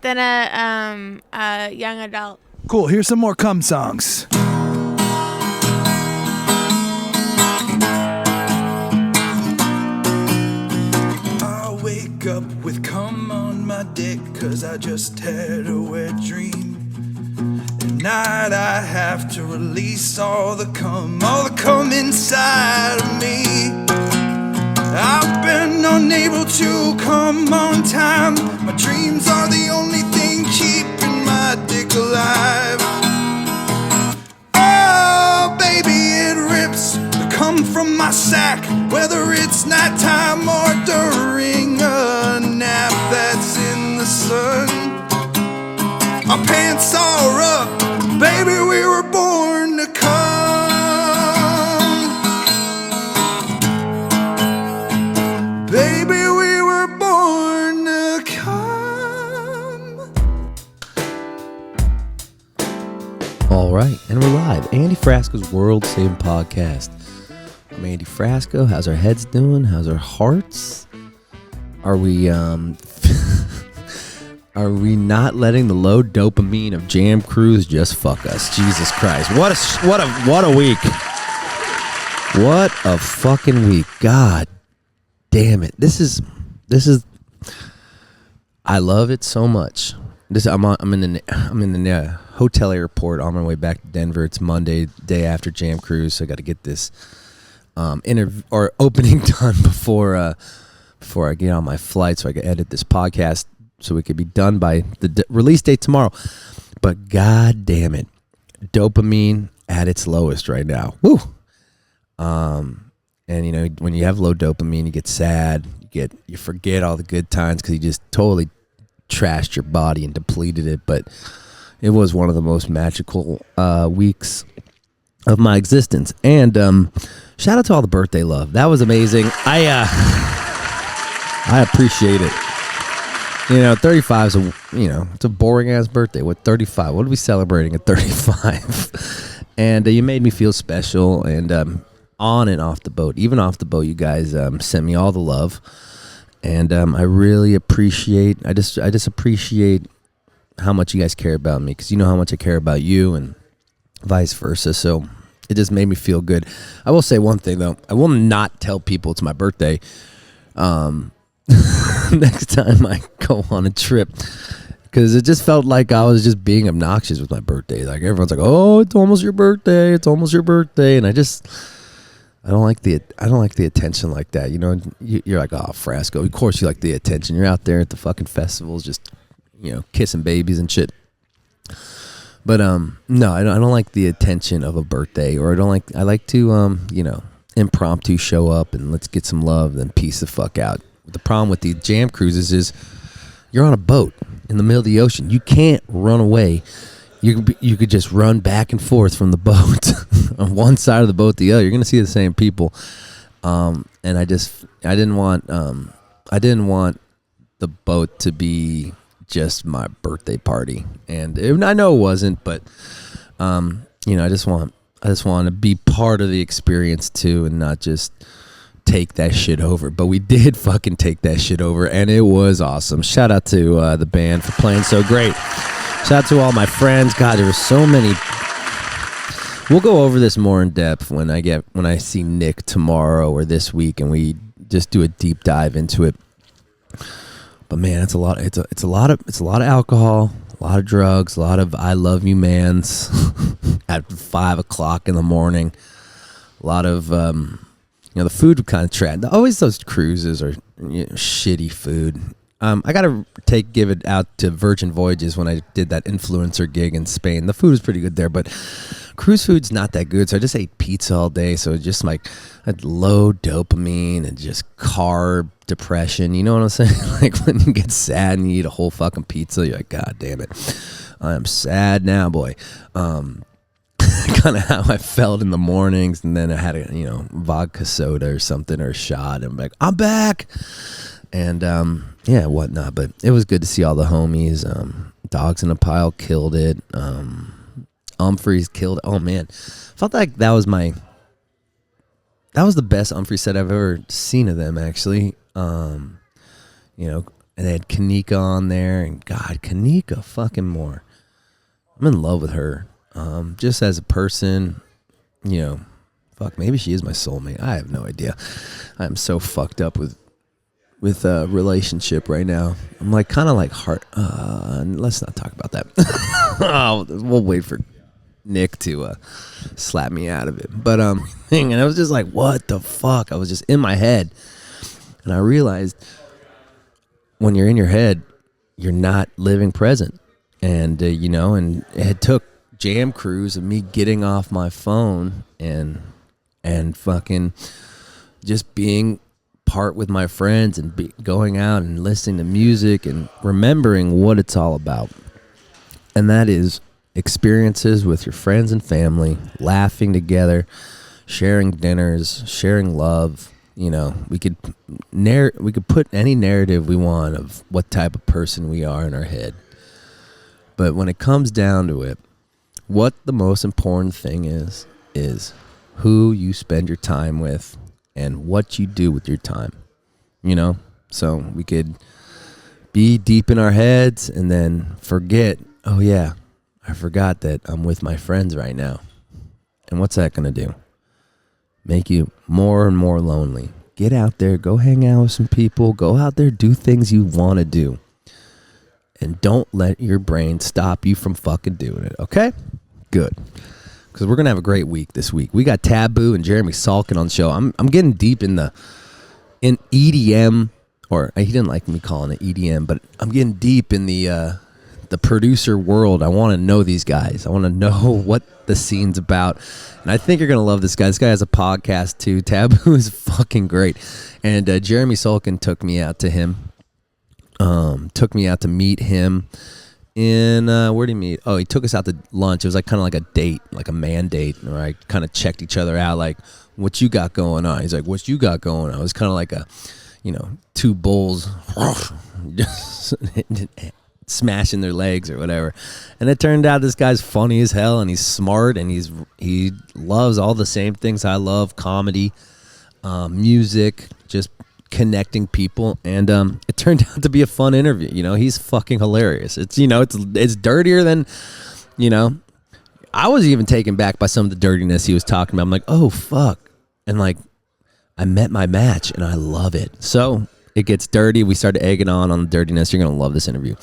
than a young adult. Cool. Here's some more cum songs. I wake up with cum on my dick 'cause I just had a wet dream. At night I have to release all the cum inside of me. I've been unable to come on time. My dreams are the only thing keeping my dick alive. Oh, baby, it rips the cum from my sack, whether it's nighttime or during a nap that's in the sun. Our pants are up, baby, we were born to come. Baby, we were born to come. All right, and we're live. Andy Frasco's World Saving Podcast. I'm Andy Frasco. How's our heads doing? How's our hearts? Are we are we not letting the low dopamine of Jam Cruise just fuck us? Jesus Christ! What a week! What a fucking week! God damn it! This is. I love it so much. I'm in the hotel airport on my way back to Denver. It's Monday, day after Jam Cruise, so I got to get this opening done before I get on my flight, so I can edit this podcast so it could be done by the release date tomorrow. But god damn it, dopamine at its lowest right now. Woo. And you know, when you have low dopamine, you get sad. You forget all the good times because you just totally trashed your body and depleted it. But it was one of the most magical weeks of my existence. And shout out to all the birthday love. That was amazing. I appreciate it. You know, 35 is it's a boring ass birthday. What 35? What are we celebrating at 35? And you made me feel special. And on and off the boat, even off the boat, you guys sent me all the love, and I really appreciate. I just appreciate how much you guys care about me, because you know how much I care about you, and vice versa. So it just made me feel good. I will say one thing though: I will not tell people it's my birthday. Next time I go on a trip, because it just felt like I was just being obnoxious with my birthday. Like everyone's like, "Oh, it's almost your birthday! It's almost your birthday!" And I don't like the attention like that. You know, you're like, "Oh, Frasco." Of course, you like the attention. You're out there at the fucking festivals, just kissing babies and shit. But no, I don't like the attention of a birthday, or I like to impromptu show up and let's get some love, then peace the fuck out. The problem with these Jam Cruises is you're on a boat in the middle of the ocean. You can't run away. You could just run back and forth from the boat on one side of the boat to the other. You're gonna see the same people, and I didn't want the boat to be just my birthday party, and I know it wasn't, but I just want to be part of the experience too, and not just take that shit over. But we did fucking take that shit over, and it was awesome. Shout out to the band for playing so great. Shout out to all my friends. God, there were so many. We'll go over this more in depth when I see Nick tomorrow or this week, and we just do a deep dive into it. But man, it's a lot of alcohol, a lot of drugs, a lot of I love you mans at 5 o'clock in the morning. A lot of the food kind of trash. Always those cruises are shitty food. I gotta give it out to Virgin Voyages when I did that influencer gig in Spain. The food was pretty good there, but cruise food's not that good. So I just ate pizza all day. So just like had low dopamine and just carb depression. You know what I'm saying? Like when you get sad and you eat a whole fucking pizza, you're like, God damn it, I'm sad now, boy. Kind of how I felt in the mornings, and then I had a vodka soda or something, or a shot, and I'm like, I'm back. And whatnot. But it was good to see all the homies. Dogs in a Pile killed it. Humphreys killed it. Oh man, felt like that was the best Humphrey set I've ever seen of them, actually. And they had Kanika on there, and God, Kanika fucking more. I'm in love with her. Just as a person, you know, fuck, maybe she is my soulmate. I have no idea. I'm so fucked up with a relationship right now. I'm like kind of like let's not talk about that. We'll wait for Nick to slap me out of it. But and I was just like, what the fuck? I was just in my head, and I realized when you're in your head, you're not living present. And you know, and it took Jam Cruise and me getting off my phone and fucking just being part with my friends and going out and listening to music and remembering what it's all about. And that is experiences with your friends and family, laughing together, sharing dinners, sharing love. You know, we could put any narrative we want of what type of person we are in our head. But when it comes down to it, what the most important thing is who you spend your time with and what you do with your time. You know? So we could be deep in our heads and then forget, oh yeah, I forgot that I'm with my friends right now. And what's that going to do? Make you more and more lonely. Get out there, go hang out with some people, go out there, do things you want to do. And don't let your brain stop you from fucking doing it, okay? Good. Because we're going to have a great week this week. We got TVBOO and Jeremy Salken on the show. I'm getting deep in EDM, or he didn't like me calling it EDM, but I'm getting deep in the producer world. I want to know these guys. I want to know what the scene's about. And I think you're going to love this guy. This guy has a podcast too. TVBOO is fucking great. And Jeremy Salken took me out to him. Took me out to meet him in, where did he meet? Oh, he took us out to lunch. It was like kind of like a date, like a man date, where I kind of checked each other out, like, what you got going on? He's like, what you got going on? It was kind of like a, you know, two bulls smashing their legs or whatever. And it turned out this guy's funny as hell, and he's smart, and he loves all the same things I love: comedy, music, just connecting people. And it turned out to be a fun interview. You know, he's fucking hilarious. It's, you know, it's dirtier than, you know, I was even taken back by some of the dirtiness he was talking about. I'm like, oh fuck. And like, I met my match and I love it. So it gets dirty. We started egging on the dirtiness. You're going to love this interview.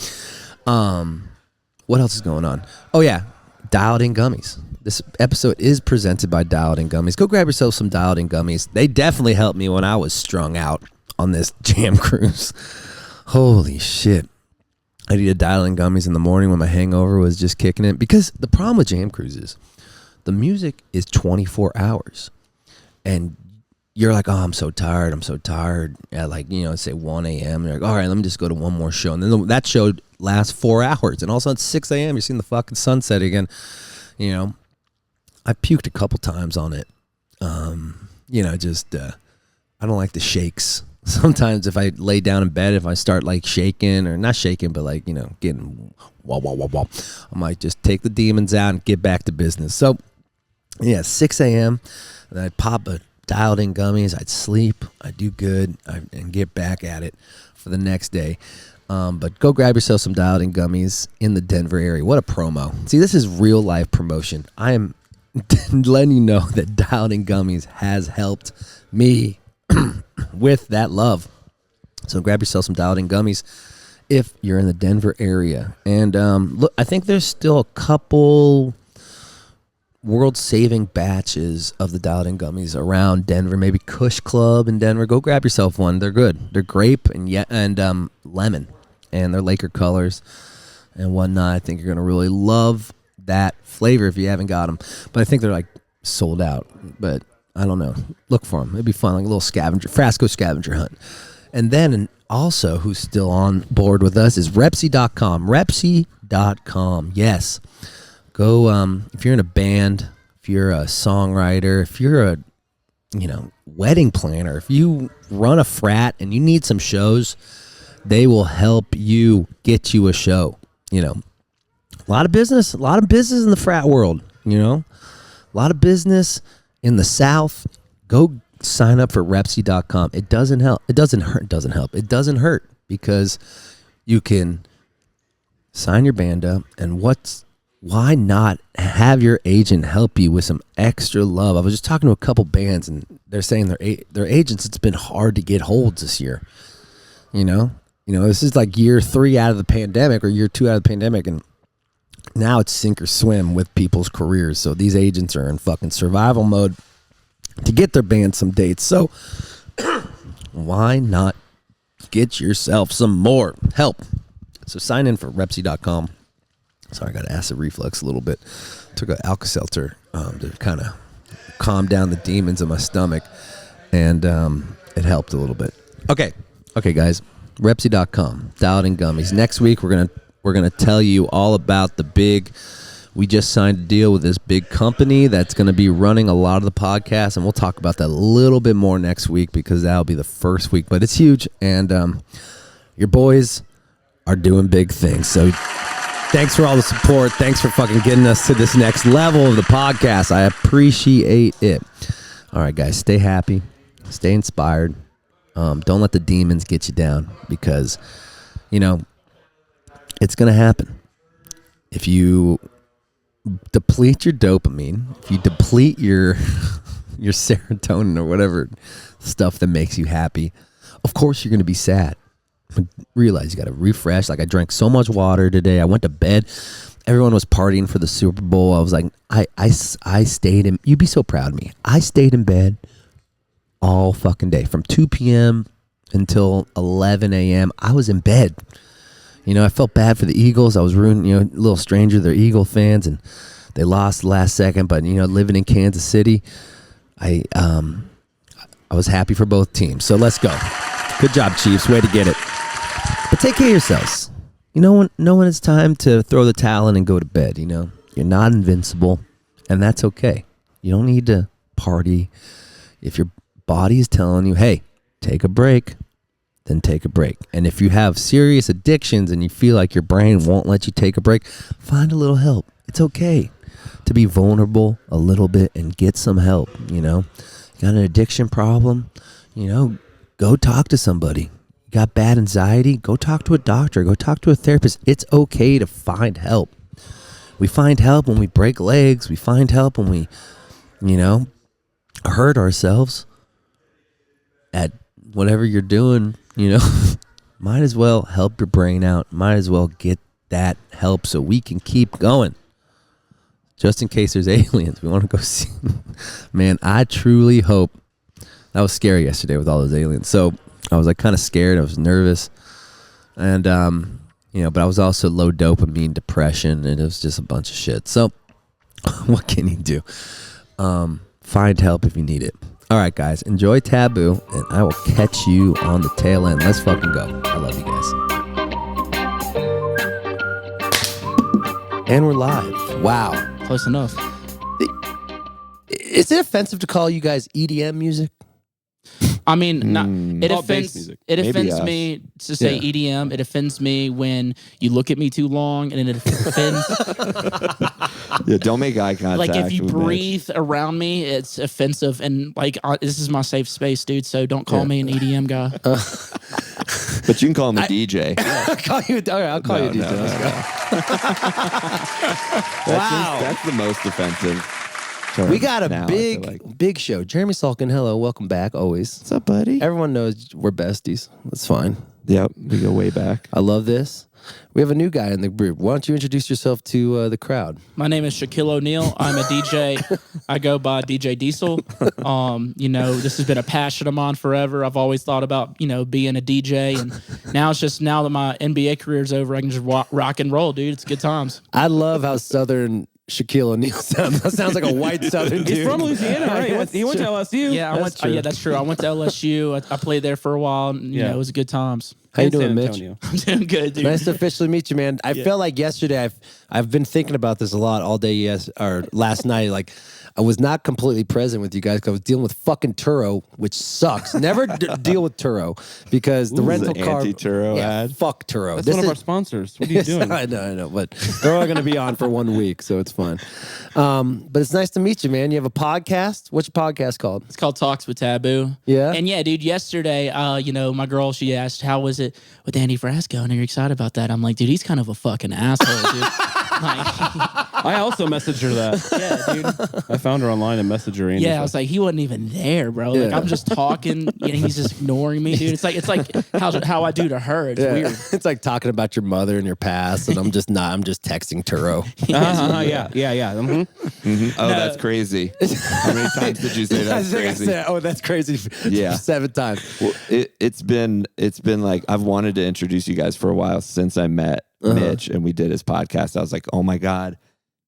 What else is going on? Oh yeah. Dialed In Gummies. This episode is presented by Dialed In Gummies. Go grab yourself some Dialed In Gummies. They definitely helped me when I was strung out on this Jam Cruise. Holy shit. I needed Dialed In Gummies in the morning when my hangover was just kicking it. Because the problem with Jam Cruise is the music is 24 hours. And you're like, oh, I'm so tired. At like, you know, say 1 a.m. You're like, all right, let me just go to one more show. And then that show lasts 4 hours. And all of a sudden, 6 a.m., you're seeing the fucking sunset again. You know, I puked a couple times on it. You know, just, I don't like the shakes. Sometimes if I lay down in bed, if I start like shaking, or not shaking, but like, you know, getting wah, wah, wah, wah, I might just take the demons out and get back to business. So, yeah, 6 a.m., and I'd pop a Dialed In Gummies, I'd sleep, I'd do good, and get back at it for the next day. But go grab yourself some Dialed In Gummies in the Denver area. What a promo. See, this is real life promotion. I am letting you know that Dialed In Gummies has helped me with that love. So grab yourself some Dialed In Gummies if you're in the Denver area. And look, I think there's still a couple world-saving batches of the Dialed In Gummies around Denver. Maybe Kush Club in Denver. Go grab yourself one. They're good. They're grape and lemon, and they're Laker colors and whatnot. I think you're gonna really love that flavor if you haven't got them. But I think they're like sold out. But I don't know. Look for them. It'd be fun, like a little Frasco scavenger hunt. And then also, who's still on board with us is Repsy.com. Repsy.com. Yes. Go, if you're in a band, if you're a songwriter, if you're a, you know, wedding planner, if you run a frat and you need some shows, they will help you get you a show. You know, a lot of business in the frat world, you know, a lot of business in the South. Go sign up for Repsy.com. It doesn't help. It doesn't hurt. It doesn't hurt because you can sign your band up, and why not have your agent help you with some extra love? I was just talking to a couple bands, and they're saying their agents, it's been hard to get holds this year. This is like year 3 out of the pandemic or year 2 out of the pandemic, and now it's sink or swim with people's careers. So these agents are in fucking survival mode to get their band some dates. So why not get yourself some more help? So sign in for Repsy.com. Sorry, I got acid reflux a little bit. Took an Alka-Seltzer to kind of calm down the demons in my stomach, and it helped a little bit. Okay, guys, Repsy.com, Dialed In Gummies. Next week we're gonna tell you all about we just signed a deal with this big company that's going to be running a lot of the podcasts, and we'll talk about that a little bit more next week because that'll be the first week. But it's huge, and your boys are doing big things. So thanks for all the support. Thanks for fucking getting us to this next level of the podcast. I appreciate it. All right, guys, stay happy, stay inspired. Don't let the demons get you down, because it's going to happen. If you deplete your dopamine, if you deplete your serotonin or whatever stuff that makes you happy, of course you're going to be sad. But realize you got to refresh. Like, I drank so much water today. I went to bed. Everyone was partying for the Super Bowl. I was like, I stayed in. You'd be so proud of me. I stayed in bed all fucking day from 2 p.m. until 11 a.m. I was in bed. I felt bad for the Eagles. I was rooting, a little stranger. They're Eagle fans, and they lost last second. But, living in Kansas City, I was happy for both teams. So let's go. Good job, Chiefs. Way to get it. But take care of yourselves. Know when it's time to throw the towel in and go to bed. You're not invincible, and that's okay. You don't need to party. If your body is telling you, hey, take a break, then take a break. And if you have serious addictions and you feel like your brain won't let you take a break, find a little help. It's okay to be vulnerable a little bit and get some help. Got an addiction problem, go talk to somebody. Got bad anxiety, go talk to a doctor, go talk to a therapist. It's okay to find help. We find help when we break legs. We find help when we, hurt ourselves at whatever you're doing, might as well help your brain out. Might as well get that help so we can keep going. Just in case there's aliens, we want to go see. Man, I truly hope. That was scary yesterday with all those aliens. So I was like kind of scared. I was nervous. And, but I was also low dopamine, depression, and it was just a bunch of shit. So what can you do? Find help if you need it. All right, guys, enjoy TVBOO, and I will catch you on the tail end. Let's fucking go. I love you guys. And we're live. Wow. Close enough. Is it offensive to call you guys EDM music? I mean, it offends me to say Yeah. EDM. It offends me when you look at me too long, and it offends. Yeah, don't make eye contact. Like, if you with breathe around me, it's offensive. And like, this is my safe space, dude. So don't call me an EDM guy. Mitch. But you can call him a DJ. I'll call you. All right, I'll call you a DJ. Let's go. Wow. That's the most offensive term We got now, a I feel like. big show. Jeremy Salken, hello, welcome back. Always. What's up, buddy? Everyone knows we're besties. That's fine. Yep, we go way back. I love this. We have a new guy in the group. Why don't you introduce yourself to the crowd? My name is Shaquille O'Neal. I'm a DJ. I go by DJ Diesel. This has been a passion of mine forever. I've always thought about, being a DJ. And now that my NBA career's over, I can just rock and roll, dude. It's good times. I love how Southern Shaquille O'Neal sounds. That sounds like a white Southern dude. He's from Louisiana, right? He went to LSU. Yeah, That's true. that's true. I went to LSU. I played there for a while. And, it was good times. How you In San doing, Mitch? Antonio. I'm doing good, dude. Nice to officially meet you, man. I felt like yesterday. I've been thinking about this a lot all day. Last night. Like, I was not completely present with you guys because I was dealing with fucking Turo, which sucks. Never deal with Turo because the rental car. Anti-Turo ad. Fuck Turo. That's one of our sponsors. What are you doing? I know, but they're all going to be on for 1 week, so it's fine. But it's nice to meet you, man. You have a podcast. What's your podcast called? It's called Talks with TVBOO. Yeah? And yeah, dude, yesterday, my girl, she asked, how was it with Andy Frasco, and are you excited about that? I'm like, dude, he's kind of a fucking asshole, dude. I also messaged her that. Yeah, dude. I found her online and messaged her. Yeah, I was like, he wasn't even there, bro. Like, I'm just talking, he's just ignoring me, dude. It's like how I do to her. It's weird. It's like talking about your mother and your past, and I'm just texting Turo. Yeah. Oh, that's crazy. How many times did you say that's crazy? That's crazy. Yeah. 7 times. Well, it's been like I've wanted to introduce you guys for a while since I met Mitch and we did his podcast. I was like, oh my God,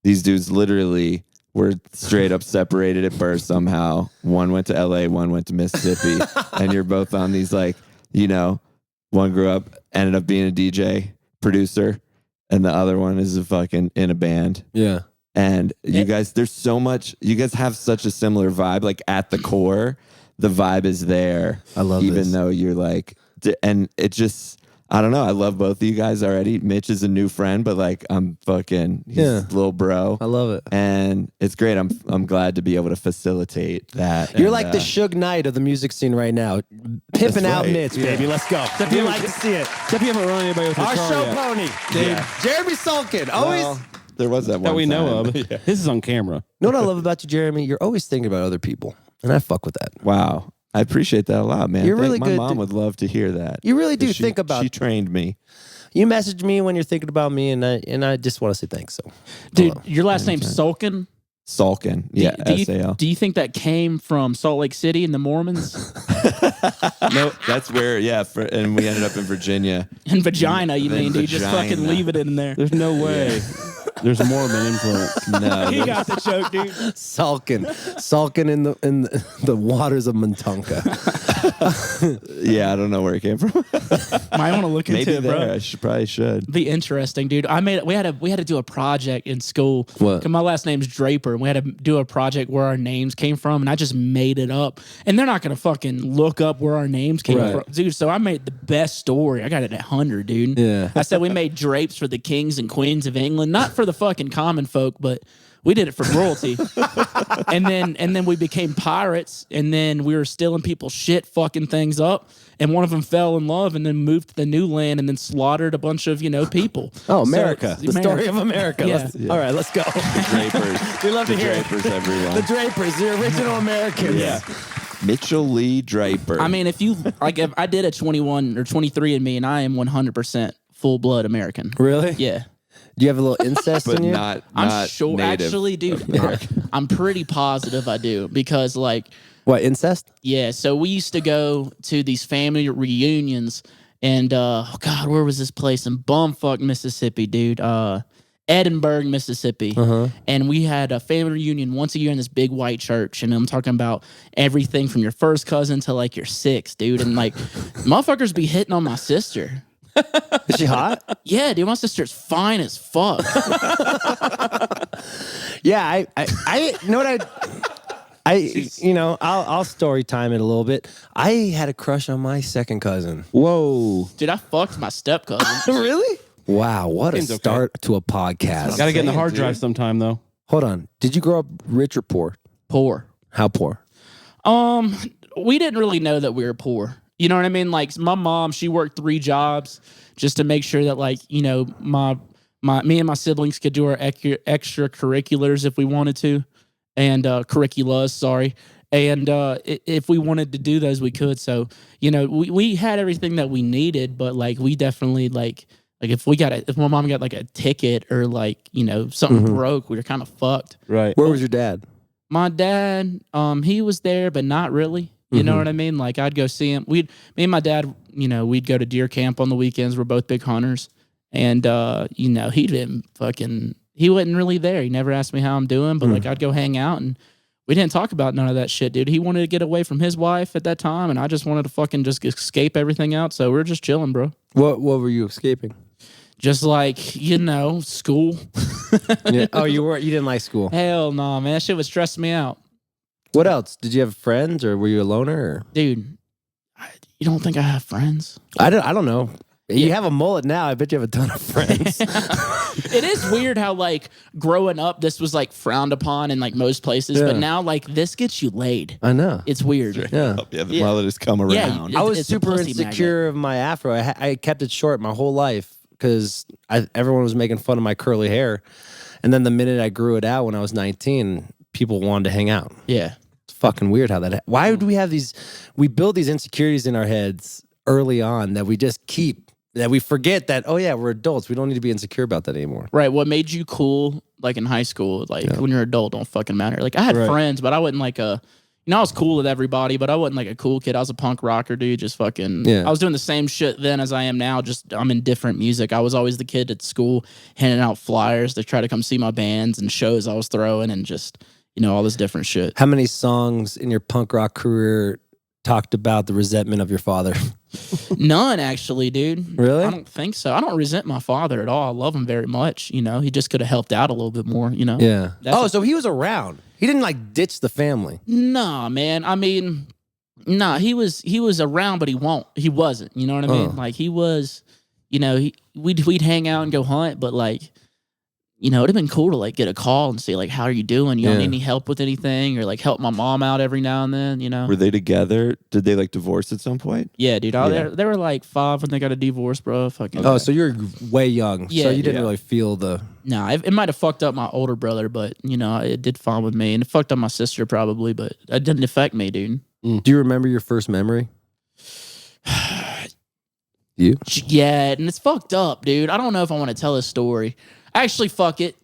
these dudes literally were straight up separated at birth somehow. One went to LA, one went to Mississippi, and you're both on these one grew up, ended up being a DJ producer, and the other one is fucking in a band. Yeah. And you guys, there's so much, you guys have such a similar vibe. Like at the core, the vibe is there. I love even this. though you're like, and it just, I don't know. I love both of you guys already. Mitch is a new friend, but like I'm fucking, he's a little bro. I love it. And it's great. I'm glad to be able to facilitate that. You're and, like the Suge Knight of the music scene right now. Pimping out right. Mitch, baby. Let's go. You like to see it. Except you haven't run anybody with your Our car show yet. pony, dude. Yeah. Jeremy Salken. Always. Well, there was that one That we know time. of. This is on camera. You know what I love about you, Jeremy? You're always thinking about other people. And I fuck with that. Wow. I appreciate that a lot, man. You're really my good, mom dude. would love to hear that. You really do 'Cause think about. She trained me. You message me when you're thinking about me, and I just want to say thanks. So, Dude, hello. your last name's Salken? Salken. Yeah, do S-A-L. you think that came from Salt Lake City and the Mormons? No, that's where, and we ended up in Virginia. In vagina, you Then mean, dude? Just fucking vagina. leave it in there. There's no way. There's Mormon influence. No. He got the joke, dude. Salken in the waters of Mintonka. Yeah, I don't know where it came from. Might want to look into Maybe it, there. bro. I probably should. Be interesting, dude. We had to do a project in school. What? 'Cause my last name's Draper, and we had to do a project where our names came from, and I just made it up. And they're not gonna fucking look up where our names came Right. from, dude. So I made the best story. I got it at 100, dude. Yeah. I said we made drapes for the kings and queens of England, not for the fucking common folk, but we did it for royalty. and then we became pirates, and then we were stealing people's shit, fucking things up. And one of them fell in love and then moved to the new land and then slaughtered a bunch of, people. Oh, America. So, The story of America. Yeah. All right, let's go. The Drapers. We love to the hear it. Drapers, everyone. The Drapers, the original Americans. Yeah. Mitchell Lee Draper. I mean, if I did a 21 or 23 in me, and I am 100% full blood American. Really? Yeah. Do you have a little incest but in you? not I'm sure, native. actually, dude. I'm pretty positive I do because, What, incest? yeah. So we used to go to these family reunions, and God, where was this place in bumfuck Mississippi, dude? Edinburgh, Mississippi, and we had a family reunion once a year in this big white church, and I'm talking about everything from your first cousin to like your sixth, dude, and motherfuckers be hitting on my sister. Is she hot? Yeah, dude, my sister's fine as fuck. Yeah, I you know what I'll story time it a little bit. I had a crush on my second cousin. Whoa. Dude, I fucked my step cousin. Really? Wow, what a Seems okay. start to a podcast. Got to get in the saying, hard dude. drive sometime, though. Hold on. Did you grow up rich or poor? Poor. How poor? We didn't really know that we were poor. You know what I mean? Like my mom, she worked 3 jobs just to make sure that me and my siblings could do our extracurriculars if we wanted to, and curriculas, sorry. And if we wanted to do those, we could. So, we had everything that we needed, but we definitely if my mom got a ticket or something broke, we were kind of fucked. Right. Where was your dad? My dad, he was there, but not really. You know what I mean? I'd go see him. Me and my dad, we'd go to deer camp on the weekends. We're both big hunters. And, he wasn't really there. He never asked me how I'm doing, but I'd go hang out, and we didn't talk about none of that shit, dude. He wanted to get away from his wife at that time, and I just wanted to fucking just escape everything out. So we're just chilling, bro. What were you escaping? Just school. Yeah. Oh, you didn't like school. Hell no, man. That shit would stress me out. What else? Did you have friends or were you a loner? Or? Dude, you don't think I have friends? I don't know. You have a mullet now. I bet you have a ton of friends. It is weird how like growing up, this was like frowned upon in like most places, but now like this gets you laid. I know. It's weird. Yeah. Yeah, the mullet has come around. Yeah, I was it's a super pussy insecure of my afro. I kept it short my whole life because everyone was making fun of my curly hair. And then the minute I grew it out when I was 19, people wanted to hang out. Yeah. It's fucking weird how that. Why would we have these? We build these insecurities in our heads early on that we just keep. That we forget that, oh yeah, we're adults. We don't need to be insecure about that anymore. Right. What made you cool, like in high school, like when you're an adult, don't fucking matter. Like I had friends, but I wasn't like I was cool with everybody, but I wasn't like a cool kid. I was a punk rocker, dude. Just fucking, I was doing the same shit then as I am now. Just I'm in different music. I was always the kid at school handing out flyers to try to come see my bands and shows I was throwing and just, all this different shit. How many songs in your punk rock career talked about the resentment of your father? None, actually, dude. Really? I don't think so. I don't resent my father at all. I love him very much. He just could have helped out a little bit more, Yeah. That's so he was around. He didn't like ditch the family. Nah, man. I mean, he was around, but he wasn't. You know what I mean? Like he was, we'd hang out and go hunt, but like, it'd have been cool to like get a call and say like, how are you doing? You don't need any help with anything, or like help my mom out every now and then, Were they together? Did they like divorce at some point? Yeah, dude. They were like 5 when they got a divorce, bro. Fucking. Oh, so you're way young. Yeah, so you didn't really feel the. Nah, it might have fucked up my older brother, but it did fine with me, and it fucked up my sister probably, but it didn't affect me, dude. Do you remember your first memory? You? Yeah, and it's fucked up, dude. I don't know if I want to tell this story. Actually, fuck it.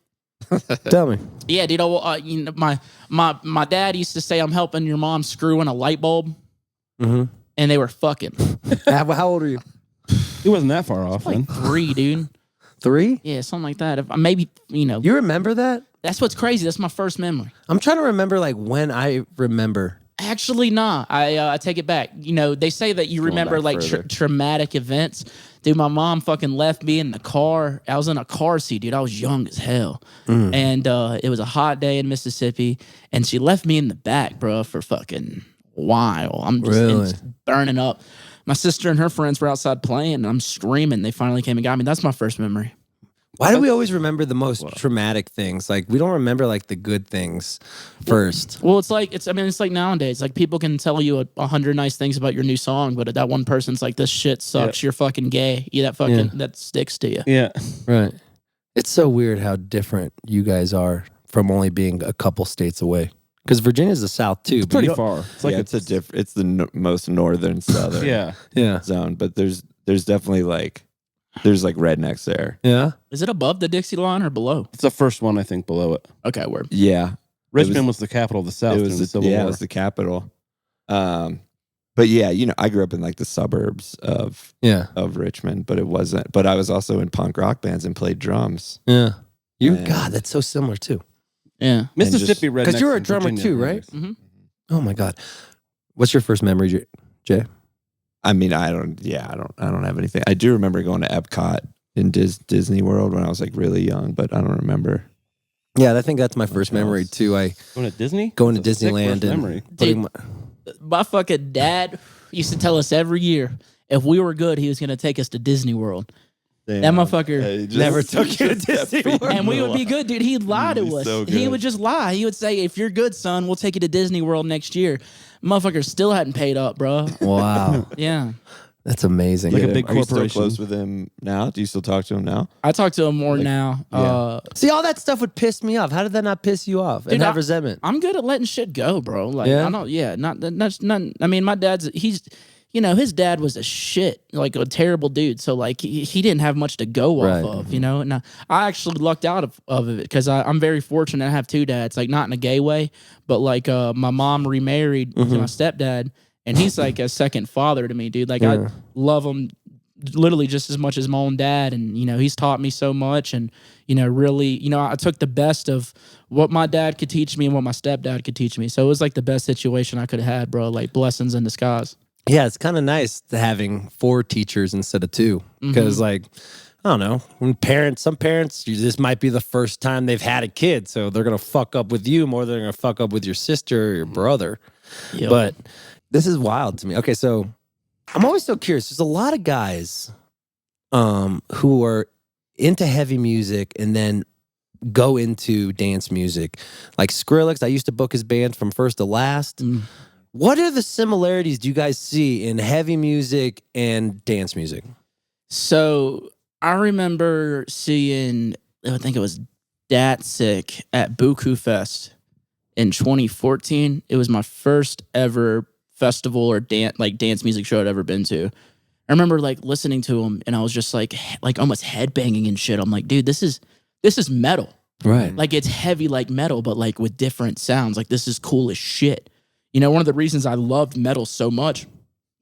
Tell me. Yeah, dude. My dad used to say I'm helping your mom screw in a light bulb, and they were fucking. How old are you? He wasn't that far off Like then. 3, dude. 3? Yeah, something like that. If, maybe You remember that? That's what's crazy. That's my first memory. I'm trying to remember like when I remember. Actually, nah. I take it back. They say that you remember back like further. traumatic events. Dude, my mom fucking left me in the car. I was in a car seat, dude. I was young as hell. And it was a hot day in Mississippi. And she left me in the back, bro, for fucking a while. I'm just burning up. My sister and her friends were outside playing, and I'm screaming. They finally came and got me. That's my first memory. Why do we always remember the most traumatic things? Like we don't remember like the good things first. Well, it's like nowadays. Like people can tell you 100 nice things about your new song, but that one person's like, "This shit sucks. You're fucking gay." That sticks to you. Yeah. Right. It's so weird how different you guys are from only being a couple states away. Because Virginia's the South too. It's but pretty you don't- far. It's like It's the most northern southern Yeah. zone, but there's definitely like there's like rednecks there. Yeah. Is it above the Dixie line or below? It's the first one, I think, below it. Okay, word. Yeah, Richmond was the capital of the South it during was the Civil it War. was the capital. But yeah, I grew up in like the suburbs of Richmond, but it wasn't. But I was also in punk rock bands and played drums. Yeah. And- God, that's so similar too. Yeah. Mississippi rednecks. Because you're a and drummer Virginia too, right? rednecks. Mm-hmm. Oh my God. What's your first memory, Jay? I mean, I don't have anything. I do remember going to Epcot in Disney World when I was like really young, but I don't remember. Yeah, I think that's my first memory else? too. I Going to Disney? going to That's a sick Disneyland first and memory. putting Dude, my fucking dad used to tell us every year if we were good, he was going to take us to Disney World. That motherfucker never took you to Disney World. and we would be good, dude. He'd lie to us. so He good. would just lie. He would say, if you're good, son, we'll take you to Disney World next year. Motherfucker still hadn't paid up, bro. Wow, Yeah. that's amazing. Like a big Are you still corporation. close with him now? Do you still talk to him now? I talk to him more now. See, all that stuff would piss me off. How did that not piss you off and Dude, have resentment? I'm good at letting shit go, bro. Like, Yeah? I don't, yeah, that's not, I mean, my dad's, his dad was a shit, like a terrible dude. So like he didn't have much to go Right. off of, And I actually lucked out of it because I'm very fortunate to have 2 dads, like not in a gay way, but like my mom remarried to my stepdad, and he's like a second father to me, dude. Like I love him literally just as much as my own dad, and he's taught me so much, and really, I took the best of what my dad could teach me and what my stepdad could teach me. So it was like the best situation I could have had, bro. Like blessings in disguise. Yeah, it's kind of nice to having 4 teachers instead of 2 because, like, I don't know, when some parents, this might be the first time they've had a kid, so they're gonna fuck up with you more than they're gonna fuck up with your sister or your brother. Yep. But this is wild to me. Okay, so I'm always so curious. There's a lot of guys who are into heavy music and then go into dance music. Like Skrillex, I used to book his band from first to last. What are the similarities do you guys see in heavy music and dance music? So I remember seeing, I think it was Datsik at Buku Fest in 2014. It was my first ever festival or dance music show I'd ever been to. I remember like listening to him and I was just like almost headbanging and shit. I'm like, dude, this is metal. Right. Like it's heavy like metal, but like with different sounds. Like this is cool as shit. You know, one of the reasons I loved metal so much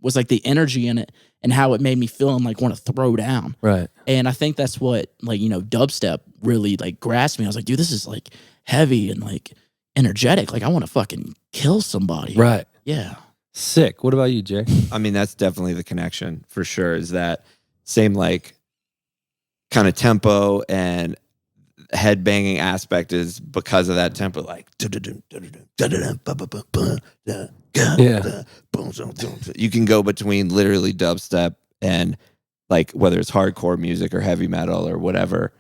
was like the energy in it and how it made me feel and like want to throw down. Right. And I think that's what like, you know, dubstep really like grasped me. I was like, dude, this is like heavy and like energetic. Like I want to fucking kill somebody. Right. Yeah. Sick. What about you, Jay? I mean, that's definitely the connection for sure. Is that same like kind of tempo and headbanging aspect is because of that tempo, like you can go between literally dubstep and like whether it's hardcore music or heavy metal or whatever,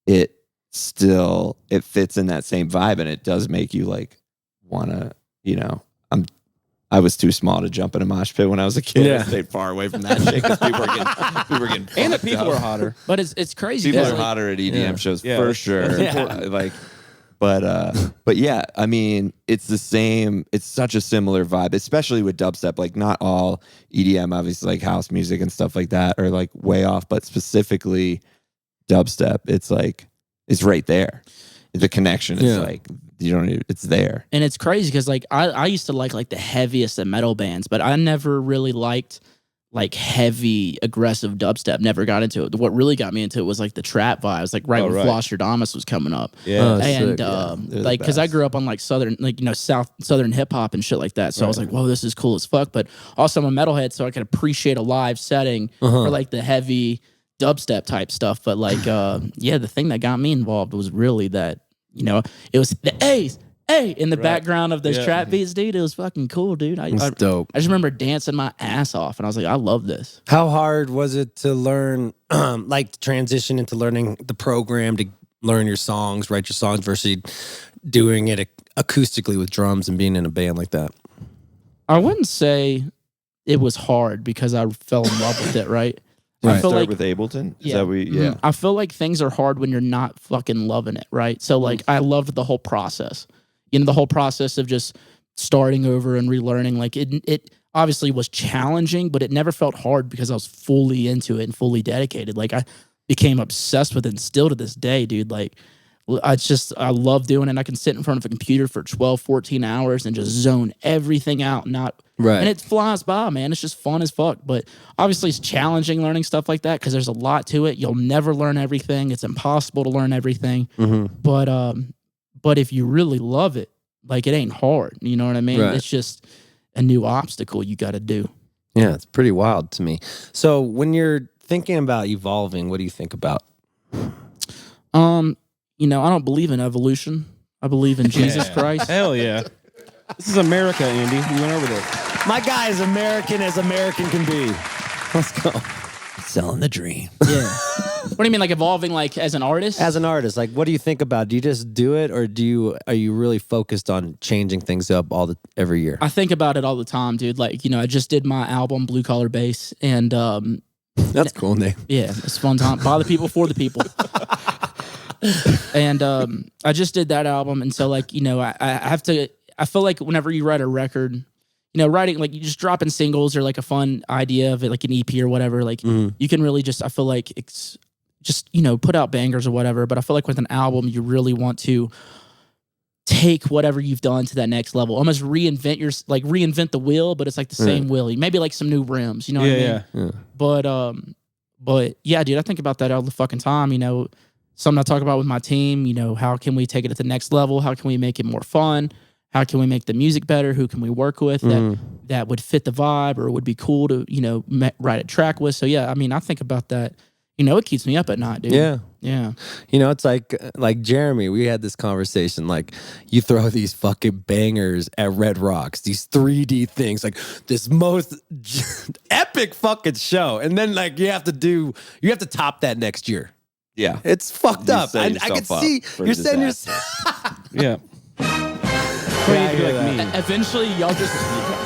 it fits in that same vibe and it does make you like wanna, you know, I was too small to jump in a mosh pit when I was a kid. Yeah. I stayed far away from that shit because people were getting And the fucked people up. are hotter. But it's crazy. People because, are like, hotter at EDM Yeah. shows Yeah, for that's sure. important. Like, but yeah, I mean, it's the same. It's such a similar vibe, especially with dubstep. Like, not all EDM, obviously, like house music and stuff like that, are like way off. But specifically, dubstep, it's like it's right there. The connection is like you don't. It's there. And it's crazy because like I used to like the heaviest of metal bands, but I never really liked like heavy aggressive dubstep. Never got into it. What really got me into it was like the trap vibes, like when right. Flosstradamus was coming up. Yeah. Oh, And sick, yeah. They're the like because I best. grew up on like southern, like you know, southern hip hop and shit like that. So I was like, whoa, this is cool as fuck. But also I'm a metalhead, so I can appreciate a live setting for like the heavy dubstep type stuff. But like yeah, the thing that got me involved was really that, you know, it was the A's in the background of those trap beats, dude. It was fucking cool, dude. I dope. just remember dancing my ass off, and I was like, I love this. How hard was it to learn, like to transition into learning the program to learn your songs, write your songs versus doing it acoustically with drums and being in a band like that? I wouldn't say it was hard because I fell in love with it, right? I feel Start like with Ableton. Is yeah. that we? Yeah. I feel like things are hard when you're not fucking loving it, right? So like I loved the whole process. You know, the whole process of just starting over and relearning. Like it obviously was challenging, but it never felt hard because I was fully into it and fully dedicated. Like I became obsessed with it and still to this day, dude. Like I love doing it. I can sit in front of a computer for 12, 14 hours and just zone everything out. And it flies by, man. It's just fun as fuck. But obviously it's challenging learning stuff like that because there's a lot to it. You'll never learn everything. It's impossible to learn everything. But if you really love it, like it ain't hard. You know what I mean? Right. It's just a new obstacle you got to do. Yeah, it's pretty wild to me. So when you're thinking about evolving, what do you think about? You know, I don't believe in evolution. I believe in Jesus Christ. Hell yeah. This is America, Andy. We went over this. My guy is American as American can be. Let's go. Selling the dream. Yeah. What do you mean, like evolving, like as an artist? As an artist, like, what do you think about? Do you just do it, or are you really focused on changing things up every year? I think about it all the time, dude. Like, you know, I just did my album, Blue Collar Bass, and That's a cool name. yeah, it's a fun time. By the people, for the people. And I just did that album, and so like, you know, I have to. I feel like whenever you write a record, you know, writing like you just dropping singles or like a fun idea of it, like an EP or whatever. Like you can really just. I feel like it's just, you know, put out bangers or whatever. But I feel like with an album, you really want to take whatever you've done to that next level, almost reinvent the wheel, but it's like the same wheel. Maybe like some new rims, you know what I mean? Yeah. But yeah, dude, I think about that all the fucking time. You know, something I talk about with my team. You know, how can we take it to the next level? How can we make it more fun? How can we make the music better? Who can we work with that would fit the vibe or would be cool to, you know, write a track with? So yeah, I mean, I think about that it keeps me up at night, dude. Yeah. Yeah. It's like Jeremy, we had this conversation, like you throw these fucking bangers at Red Rocks, these 3D things, like this most epic fucking show. And then like you have to top that next year. Yeah. It's fucked You up. set I can yourself up see for you're setting disaster. yourself. Yeah. Yeah, I hear like that. me. Eventually, y'all just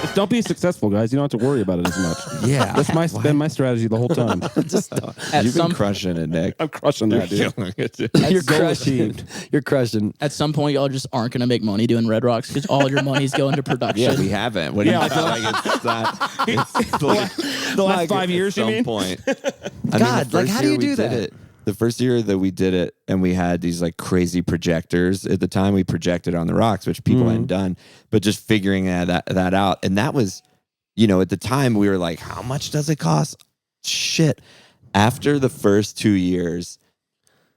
Just don't be successful, guys. You don't have to worry about it as much. Yeah. That's been my strategy the whole time. Just at You've been some crushing it, Nick. I'm crushing that, dude. you're goal crushing. achieved. You're crushing. at some point y'all just aren't gonna make money doing Red Rocks because all your money's going to production. Yeah, we haven't. What do you Yeah, like? It's like The last 5 years, at you some mean? point. God, like, how do you do that? It, the first year that we did it, and we had these like crazy projectors. At the time, we projected on the rocks, which people hadn't done, but just figuring that out. And that was, at the time, we were like, how much does it cost? Shit. After the first 2 years,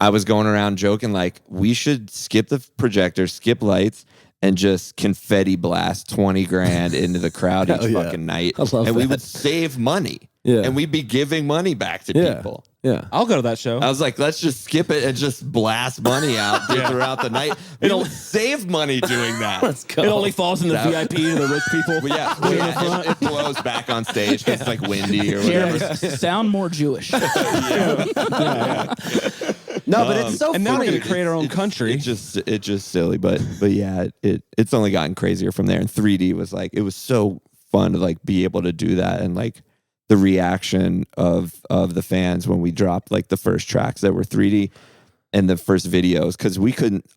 I was going around joking like, we should skip the projector, skip lights, and just confetti blast 20 grand into the crowd each Hell yeah. fucking night. I love and we that. would save money. Yeah. And we'd be giving money back to Yeah. people. Yeah. I'll go to that show. I was like, let's just skip it and just blast money out throughout the night. We don't save money doing that. Let's go. It only falls in the That- VIP to the rich people. But yeah, it blows back on stage because it's like windy or whatever. Yeah, sound more Jewish. No, but it's so And now we're funny. going to create our own country. It's just silly, but yeah, it's only gotten crazier from there. And 3D was like, it was so fun to like be able to do that, and like the reaction of the fans when we dropped like the first tracks that were 3D and the first videos, because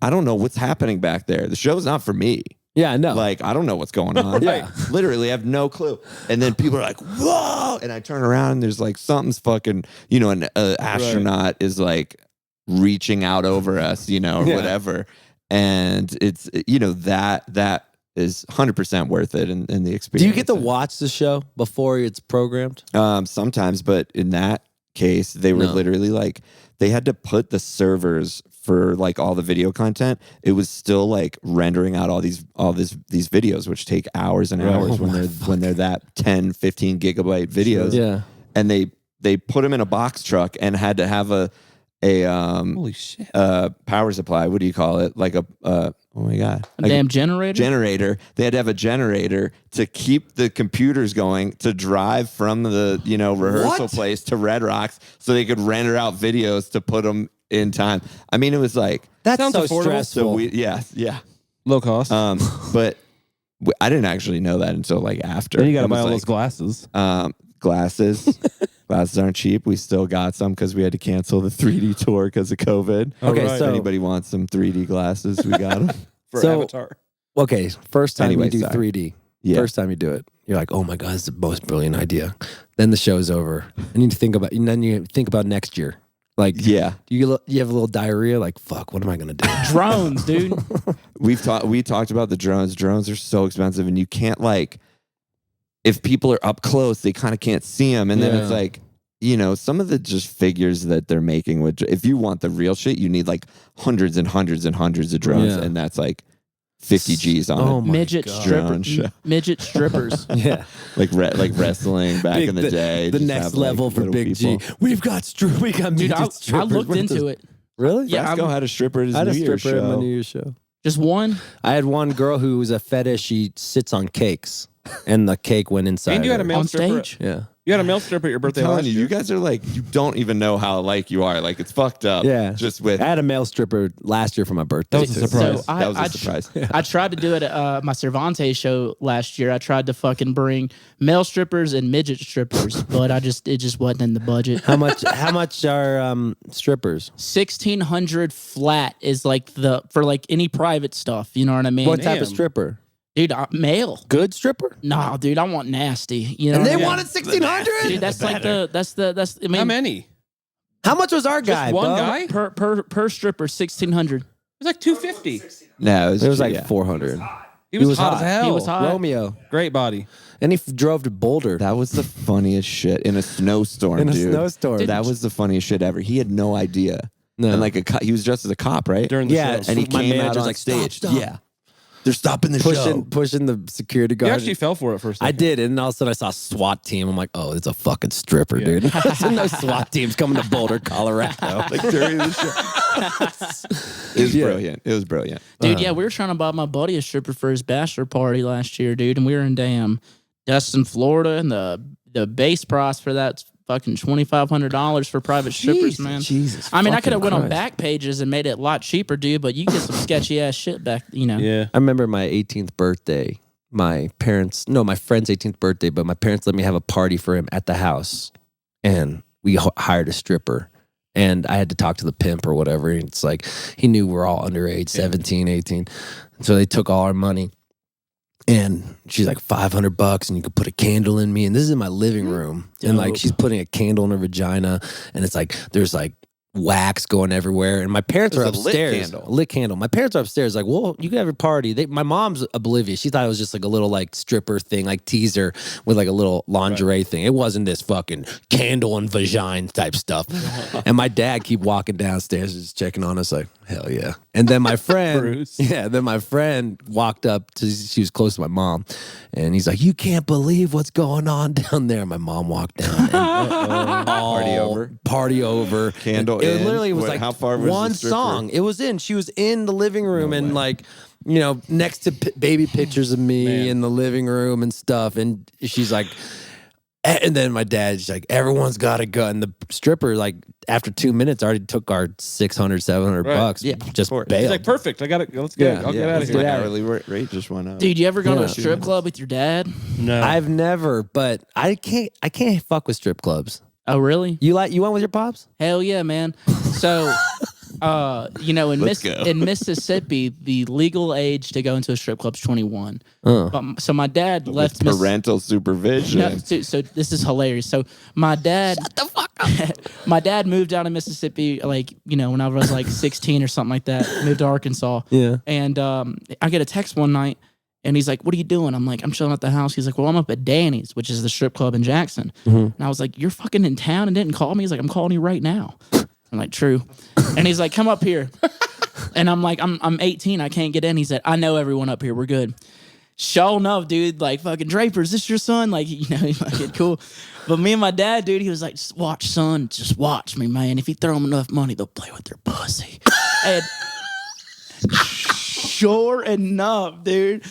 I don't know what's happening back there. The show's not for me. Yeah, I know. Like, I don't know what's going on. Yeah. Literally, I have no clue. And then people are like, whoa. And I turn around and there's like something's fucking, an astronaut is like reaching out over us, or Yeah. whatever. And it's, that is 100% worth it in the experience. Do you get to watch the show before it's programmed? Sometimes, but in that case, they were No. literally like, they had to put the servers for like all the video content. It was still like rendering out all these videos, which take hours and hours when they're that 10, 15 gigabyte videos. Yeah. And they put them in a box truck and had to have a Holy shit. power supply. What do you call it? Like oh my God. A Like damn generator. generator. They had to have a generator to keep the computers going to drive from the rehearsal place to Red Rocks so they could render out videos to put them in time. I mean, it was like That's Sounds so affordable. stressful. yeah. Low cost. But I didn't actually know that until like after. then you got to It buy was all like, those glasses. glasses. Glasses aren't cheap. We still got some because we had to cancel the 3D tour because of COVID. Okay, right. so If anybody wants some 3D glasses, we got them. For so- Avatar. okay, first time Anyway, you do sorry. 3D. Yeah. First time you do it, you're like, oh my God, it's the most brilliant idea. Then the show's over. And you think about next year. Like, Yeah. you have a little diarrhea, like, fuck, what am I gonna do? Drones, dude. We talked about the drones. Drones are so expensive, and you can't like, if people are up close, they kind of can't see them. And then it's Yeah. like, some of the just figures that they're making with, if you want the real shit, you need like hundreds and hundreds and hundreds of drones. Yeah. And that's like 50 G's on Oh it. my midget God. Drone show. midget strippers. Yeah. Like wrestling back in the day. The just next have, like, level for little Big people. G. We got Dude, midget I strippers. looked What is into this? it. Really? Yeah, Frasco had a stripper at his I had New a Year's stripper at my show. New Year's show. Just one. I had one girl who was a fetish. She sits on cakes, and the cake went inside. And you had a her. male On stripper. stage? Yeah. You had a male stripper at your birthday I'm telling last you, year. you guys are like, you don't even know how alike you are. Like, it's fucked up. Yeah. Just with, I had a male stripper last year for my birthday. That was a too. surprise. So that was a I surprise. I tried to do it at my Cervantes show last year. I tried to fucking bring male strippers and midget strippers, but it just wasn't in the budget. How much are strippers? 1,600 flat is like for like any private stuff. You know what I mean? What type of Damn. stripper? Dude, male. Good stripper? Nah, dude, I want nasty. You know, And what they I mean? wanted 1,600? Dude, that's like that's. I mean, How many? How much was our guy? Just one Bo? guy? It per stripper 1,600. was like 250. No, It was like yeah. 400. He was, was hot, hot. as hell. He was hot. Romeo. Great body. And he drove to Boulder. That was the funniest shit in a snowstorm, In a dude. snowstorm. That was the funniest shit ever. He had no idea. No. And like he was dressed as a cop, right? During the Yeah, show. and he my came out manager's on like, stage. stop. Yeah. they're stopping the pushing the security guard. You actually fell for it first. I did, and all of a sudden I saw a SWAT team. I'm like, oh, it's a fucking stripper, dude. There's no SWAT teams coming to Boulder, Colorado. Like during the show. It was brilliant. It was brilliant. Dude, yeah, we were trying to buy my buddy a stripper for his bachelor party last year, dude, and we were in damn Destin, Florida, and the base price for that's fucking $2,500 for private strippers, man. Jesus. I mean, I could have went on Christ. back pages and made it a lot cheaper, dude, but you get some sketchy ass shit back, you know. Yeah. I remember my 18th birthday. My friend's 18th birthday, but my parents let me have a party for him at the house, and we hired a stripper. And I had to talk to the pimp or whatever. And it's like, he knew we're all underage, 17, 18. So they took all our money. And she's like, $500, and you could put a candle in me. And this is in my living room. And like, she's putting a candle in her vagina. And it's like, there's like wax going everywhere. And my parents are upstairs. Lit candle. Lit candle. My parents are upstairs. Like, well, you can have your party. My mom's oblivious. She thought it was just like a little like stripper thing, like teaser with like a little lingerie thing. It wasn't this fucking candle and vagina type stuff. And my dad keep walking downstairs, just checking on us like, hell yeah. And then my friend, my friend walked up to, she was close to my mom, and he's like, you can't believe what's going on down there. My mom walked down. And Party over. Candle It in. literally was What, like how far was one the stripper? song. It was in. She was in the living room and like, you know, next to baby pictures of me in the living room and stuff. And she's like, and then my dad's like, everyone's got a gun. The stripper, like, after 2 minutes, already took our $600-$700. Yeah, just course. bailed. He's like, perfect. I got it. Let's go. I'll get out of My here. hourly rate just went up. Dude, you ever go to Yeah. a strip club with your dad? No. I've never, but I can't fuck with strip clubs. Oh, really? You went with your pops? Hell yeah, man. So, you know, in Mississippi, the legal age to go into a strip club is 21. So my dad left With parental supervision. No, so this is hilarious. So my dad, shut the fuck up. My dad moved down to Mississippi, like, you know, when I was like 16 or something like that. Moved to Arkansas. Yeah. And I get a text one night, and he's like, "What are you doing?" I'm like, "I'm chilling at the house." He's like, "Well, I'm up at Danny's, which is the strip club in Jackson." And I was like, "You're fucking in town and didn't call me?" He's like, "I'm calling you right now." I'm like, "True." And he's like, "Come up here." And I'm like, I'm 18. I can't get in. He said, "I know everyone up here. We're good." Sure enough, dude, like, fucking Draper, is this your son? Like, you know, he's fucking cool. But me and my dad, dude, he was like, "Just watch, son. Just watch me, man. If you throw them enough money, they'll play with their pussy." And sure enough, dude,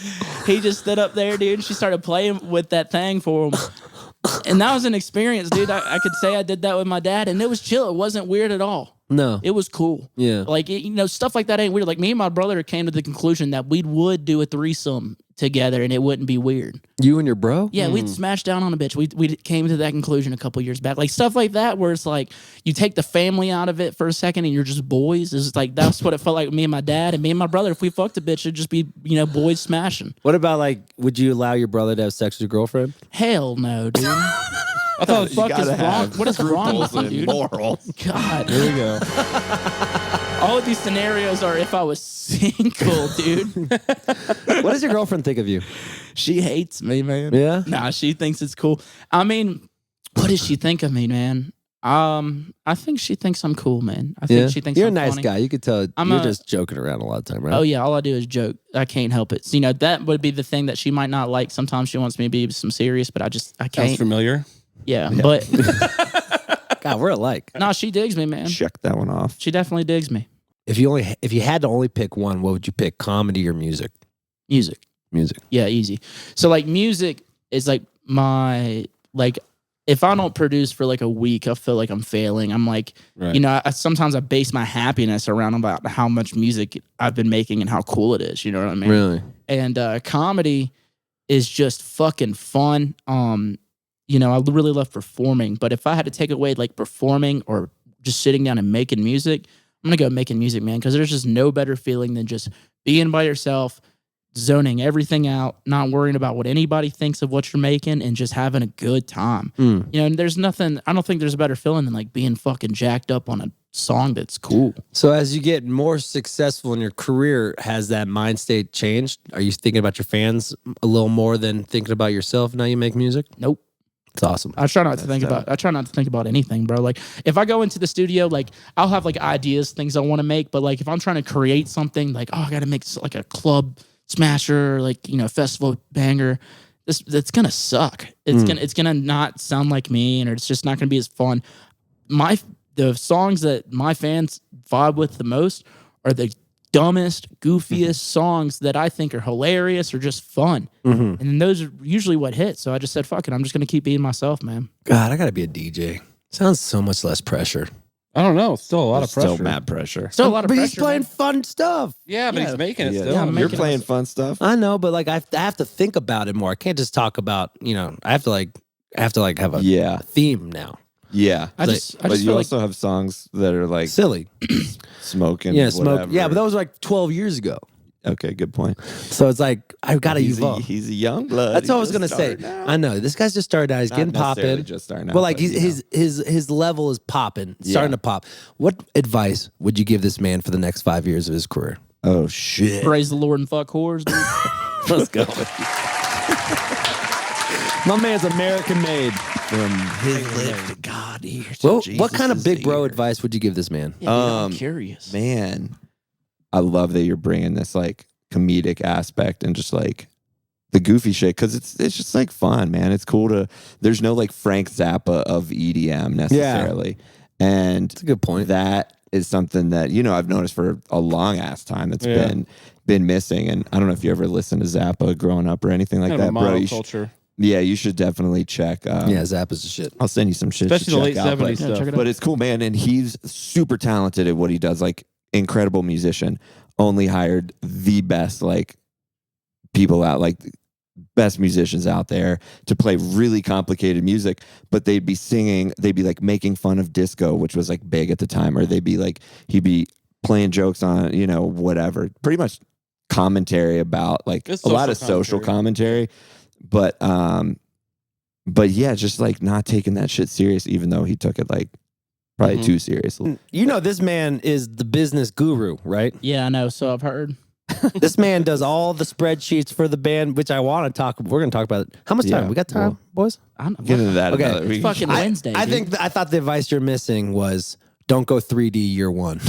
he just stood up there, dude, and she started playing with that thing for him. And that was an experience, dude. I could say I did that with my dad, and it was chill. It wasn't weird at all. No. It was cool. Yeah. Like, you know, stuff like that ain't weird. Like, me and my brother came to the conclusion that we would do a threesome together and it wouldn't be weird. You and your bro? Yeah, we'd smash down on a bitch. We came to that conclusion a couple years back. Like, stuff like that where it's like you take the family out of it for a second and you're just boys. It's like, that's what it felt like with me and my dad. And me and my brother, if we fucked a bitch, it'd just be, you know, boys smashing. What about, like, would you allow your brother to have sex with your girlfriend? Hell no, dude. I thought, fuck is wrong? What is wrong with you, dude? Morals. God. Here we go. All of these scenarios are if I was single, dude. What does your girlfriend think of you? She hates me, man. Yeah? Nah, she thinks it's cool. I mean, what does she think of me, man? I think she thinks I'm cool, man. I think she thinks you're I'm a nice funny. guy. You could tell I'm you're a- just joking around a lot of time, right? Oh yeah, all I do is joke. I can't help it. So, you know, that would be the thing that she might not like. Sometimes she wants me to be some serious, but I Sounds can't. familiar. Yeah, but God, we're alike. no, she digs me, man. Check that one off. She definitely digs me. If you had to only pick one, what would you pick? Comedy or music? Music. Music. Yeah, easy. So like music is like my like if I don't produce for like a week, I feel like I'm failing. I'm like, Right. you know, sometimes I base my happiness around about how much music I've been making and how cool it is. You know what I mean? Really? And comedy is just fucking fun. You know, I really love performing, but if I had to take away like performing or just sitting down and making music, I'm gonna go making music, man, because there's just no better feeling than just being by yourself, zoning everything out, not worrying about what anybody thinks of what you're making, and just having a good time. You know, and there's nothing, I don't think there's a better feeling than like being fucking jacked up on a song that's cool. So as you get more successful in your career, has that mind state changed? Are you thinking about your fans a little more than thinking about yourself now you make music? Nope. It's awesome. I try not to think about anything, bro. Like if I go into the studio, like I'll have like ideas, things I want to make, but like if I'm trying to create something, like, oh, I got to make like a club smasher, like, you know, festival banger, that's gonna suck. It's gonna not sound like me, and it's just not gonna be as fun. The songs that my fans vibe with the most are the dumbest, goofiest songs that I think are hilarious or just fun. And then those are usually what hits. So I just said, fuck it, I'm just gonna keep being myself, man. God, I gotta be a DJ. Sounds so much less pressure. I don't know. Still a lot of pressure. Still mad pressure. Still a lot of but pressure. he's playing man. fun stuff. Yeah, but he's making it Yeah, still. Yeah, I'm you're making playing it. fun stuff. I know, but like I have to think about it more. I can't just talk about, you know, I have to have a Yeah, theme now. yeah. I But just you feel also have songs that are like Silly. smoking. Yeah, smoke. whatever. Yeah, but that was like 12 years ago. Okay, good point. So it's like I've got to He's evolve. he's a young blood. That's what I was He's gonna just say. starting out. I know this guy's just started out. He's Not getting necessarily popping. just starting out, Well, like but, you know. his level is popping, starting to pop. What advice would you give this man for the next 5 years of his career? Oh shit! Praise the Lord and fuck whores, dude. Let's go. My man's American made. From his lips to God ears. Well, what kind of big bro advice would you give this man? Yeah, dude, I'm curious. Man, I love that you're bringing this like comedic aspect and just like the goofy shit because it's just like fun, man. It's cool to. There's no like Frank Zappa of EDM necessarily, and That's a good point. that is something that I've noticed for a long ass time that's been missing. And I don't know if you ever listened to Zappa growing up or anything like Kind of that, a bro. monoculture. You should definitely check. Yeah, Zappa's the shit. I'll send you some shit, Especially to the late check out, 70s but- stuff. check it out. but it's cool, man. And he's super talented at what he does. Like, incredible musician. Only hired the best, like, people out, like, best musicians out there to play really complicated music. But they'd be singing, they'd be, like, making fun of disco, which was, like, big at the time. Or they'd be, like, he'd be playing jokes on, whatever. Pretty much commentary about, like, It's a lot of social social commentary. But yeah, just like not taking that shit serious, even though he took it like probably too seriously. You know, this man is the business guru, right? Yeah, I know. So I've heard. This man does all the spreadsheets for the band, which I want to talk. We're going to talk about it. How much time? Yeah, We got time, boys? I don't Get into that. Okay. another week. Fucking Wednesday. I dude. think I thought the advice you're missing was don't go 3D year one.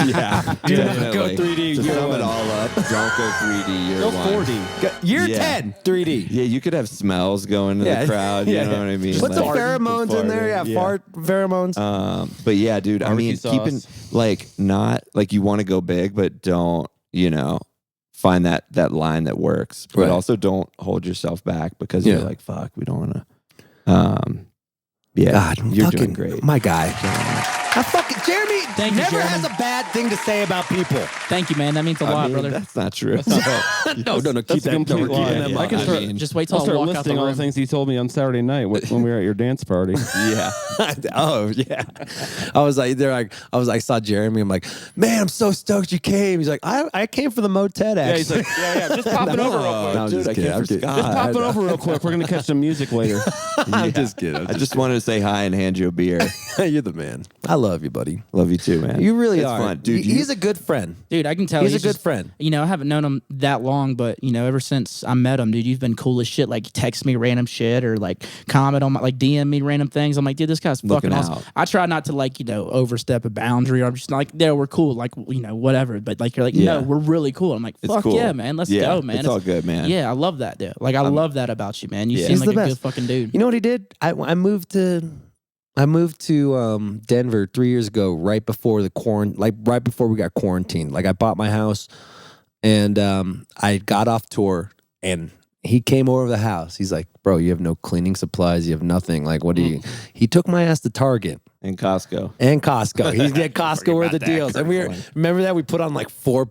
yeah, Do not definitely. go 3D To year sum one. it all up, don't go 3D year Go one. 40. Year Yeah. 10, 3D. Yeah, you could have smells going to Yeah. the crowd. You Yeah. know what I mean? Put some Like, pheromones in there. Yeah, farting. fart pheromones. But yeah, dude, I mean, Barbecue keeping sauce. like not like you want to go big, but don't find that line that works. But Right. also don't hold yourself back because Yeah. you're like, fuck, we don't want to. Yeah, God, you're fucking doing great. my guy. Jeremy Thank you, never Jeremy. has a bad thing to say about people. Thank you, man. That means a I lot, mean, brother. that's not true. No, That's a complete lie. I can start, Just wait I'll till I start walk out the listing all the room. things he told me on Saturday night when we were at your dance party. yeah. Oh yeah, I saw Jeremy. I'm like, man, I'm so stoked you came. He's like, I came for the Motet. Yeah, he's Actually, like, yeah, just popping over real quick. No, I'm just I kidding. came I'm for kidding. Scott. Just popping over real quick. We're gonna catch some music later. I'm just kidding. I just wanted to say hi and hand you a beer. You're the man. I love you, buddy. Love you too, man. You really it's are, fun. Dude. He's a good friend. Dude, I can tell He's a good just- friend. I haven't known him that long, but ever since I met him, dude, you've been cool as shit. Like, text me random shit or like comment on my, like, DM me random things. I'm like, dude, this guy's fucking Looking awesome. out. I try not to like overstep a boundary, or I'm just like, yeah, we're cool, like whatever. But like, you're like, Yeah. no, we're really cool. I'm like, It's fuck cool. yeah, man, let's Yeah, go, man. it's all good, man. Yeah, I love that, dude. Like, I love that about you, man. You Yeah. seem He's like the a best. good fucking dude. You know what he did? I moved to Denver 3 years ago, right before right before we got quarantined. Like, I bought my house, and I got off tour, and he came over to the house. He's like, bro, you have no cleaning supplies. You have nothing. Like, what do you? He took my ass to Target in Costco. and Costco. He's get Costco were the about that, deals. And Kirkland. remember that we put on like four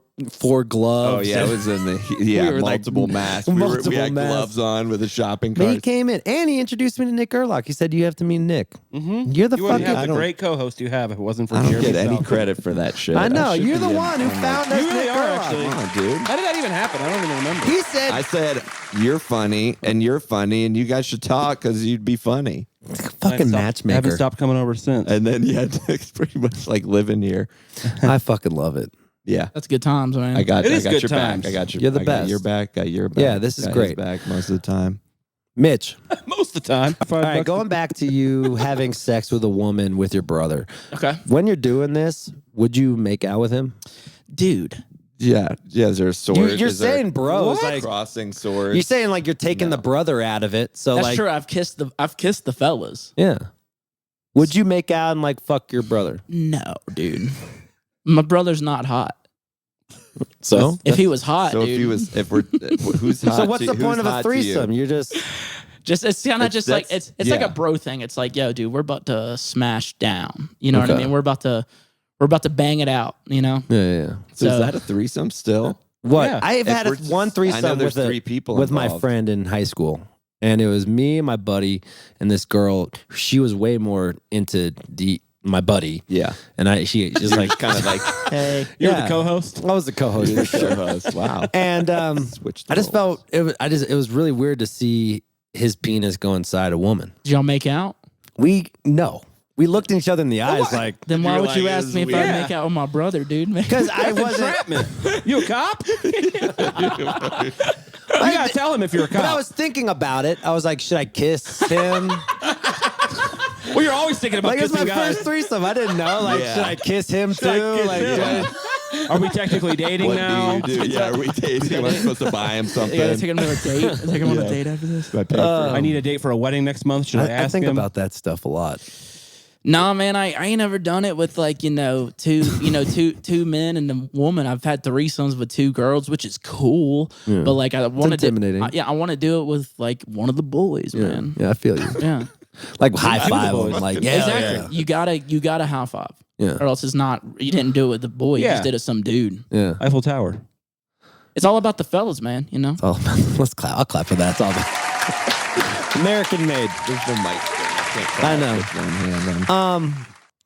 gloves. Oh yeah, it was in the we were, like, multiple masks. We multiple had masks. gloves on with a shopping But he cart. came in and he introduced me to Nick Gerlach. He said, you have to meet Nick. You're the You wouldn't fucking. have the great co-host you have if it wasn't for I don't Jeremy get any South. credit for that shit. I know. should You're be the in- one who I'm found like, us You really Nick are, Gerlach. actually. Come on, dude. How did that even happen? I don't even remember. He said, I said you're funny and you're funny and you guys should talk because you'd be funny. fucking I haven't matchmaker. stopped coming over since. And then yeah, Nick's pretty much like living here. I fucking love it. Yeah. That's good times, man. I got It I is got good your times. back. I got your You're the I got best. your back. Got your back. Yeah, this is got great. his back most of the time. Mitch. Most of the time. All right, going back to you having sex with a woman with your brother. Okay. When you're doing this, would you make out with him? Dude, Yeah. Is there a sword? You're Is there saying bros, what? like crossing swords. you're saying like you're taking the brother out of it. So That's like, true. I've kissed the fellas. yeah. Would you make out and like fuck your brother? No, dude. My brother's not hot. So If he was hot, So dude. if he was, if we're, who's hot? so what's to, the point who's of a hot to you? threesome? You're just it's kind of just like that's- it's like yeah. a bro thing. It's like, yo, dude, we're about to smash down. You know what I Okay. mean? We're about to bang it out. You know? yeah. So is So- that a threesome still? What? Yeah. I've had If we're- one I threesome know there's with 3 people with my involved. friend in high school, and it was me and my buddy and this girl. She was way more into my buddy, Yeah. and she just like Kind of like Hey, You're Yeah. the co-host. I was the co-host for sure. co-host. Wow. And Switch I just roles. felt it was really weird to see his penis go inside a woman. did y'all make out? We looked at each other in the eyes like Then why You're would like, you this ask is me if weird. I'd make out with my brother, dude? because I wasn't. Entrapment. You a cop? You gotta tell him if you're a But I cop. was thinking about it. I was like, should I kiss him? Well, you're always thinking about Like, it's my kissing guys. first threesome. I didn't know. Like, Yeah. should I kiss him too? kiss Like, him? do I- Are we technically dating What now? do you do? Yeah, are we dating? Am I supposed to buy him something? You gotta take him to a date. Take him on a date after this. I pay for I need a date for a wedding next month. Should I I ask think him? about that stuff a lot. Nah, man, I ain't never done it with like, two men and a woman. I've had threesomes with 2 girls, which is cool. But like I want to intimidating. I want to do it with like one of the boys, man. Yeah, I feel you. Yeah. Like high five him. Like, yeah, Exactly. You gotta high five. Yeah. Or else it's not you didn't do it with the boy, you Yeah. just did it with some dude. yeah. Eiffel Tower. It's all about the fellas, man, you know? Oh, let's clap. I'll clap for that. It's all about American made. There's no mic. I know. With one hand on.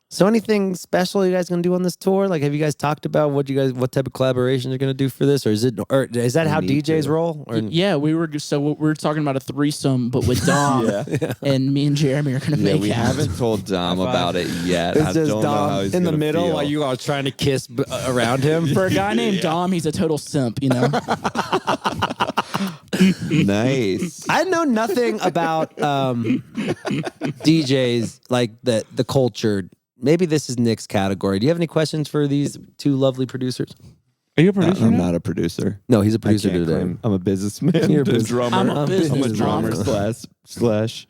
So anything special you guys gonna do on this tour? Like, have you guys talked about what type of collaborations you're gonna do for this, or is that how need DJs to. roll? Or Yeah, we were talking about a threesome, but with Dom and me and Jeremy are gonna Yeah, make we out. haven't told Dom about it yet. it's I just don't know how Dom he's in the gonna middle feel. while you are trying to kiss around him. For a guy named Dom, he's a total simp, you know? Nice. I know nothing about DJs like the culture. Maybe this is Nick's category. Do you have any questions for these 2 lovely producers? Are you a producer? I'm now? not a producer. No, he's a I producer can't today. claim- I'm a businessman. You're a a business- drummer. I'm a business drummer drummer. slash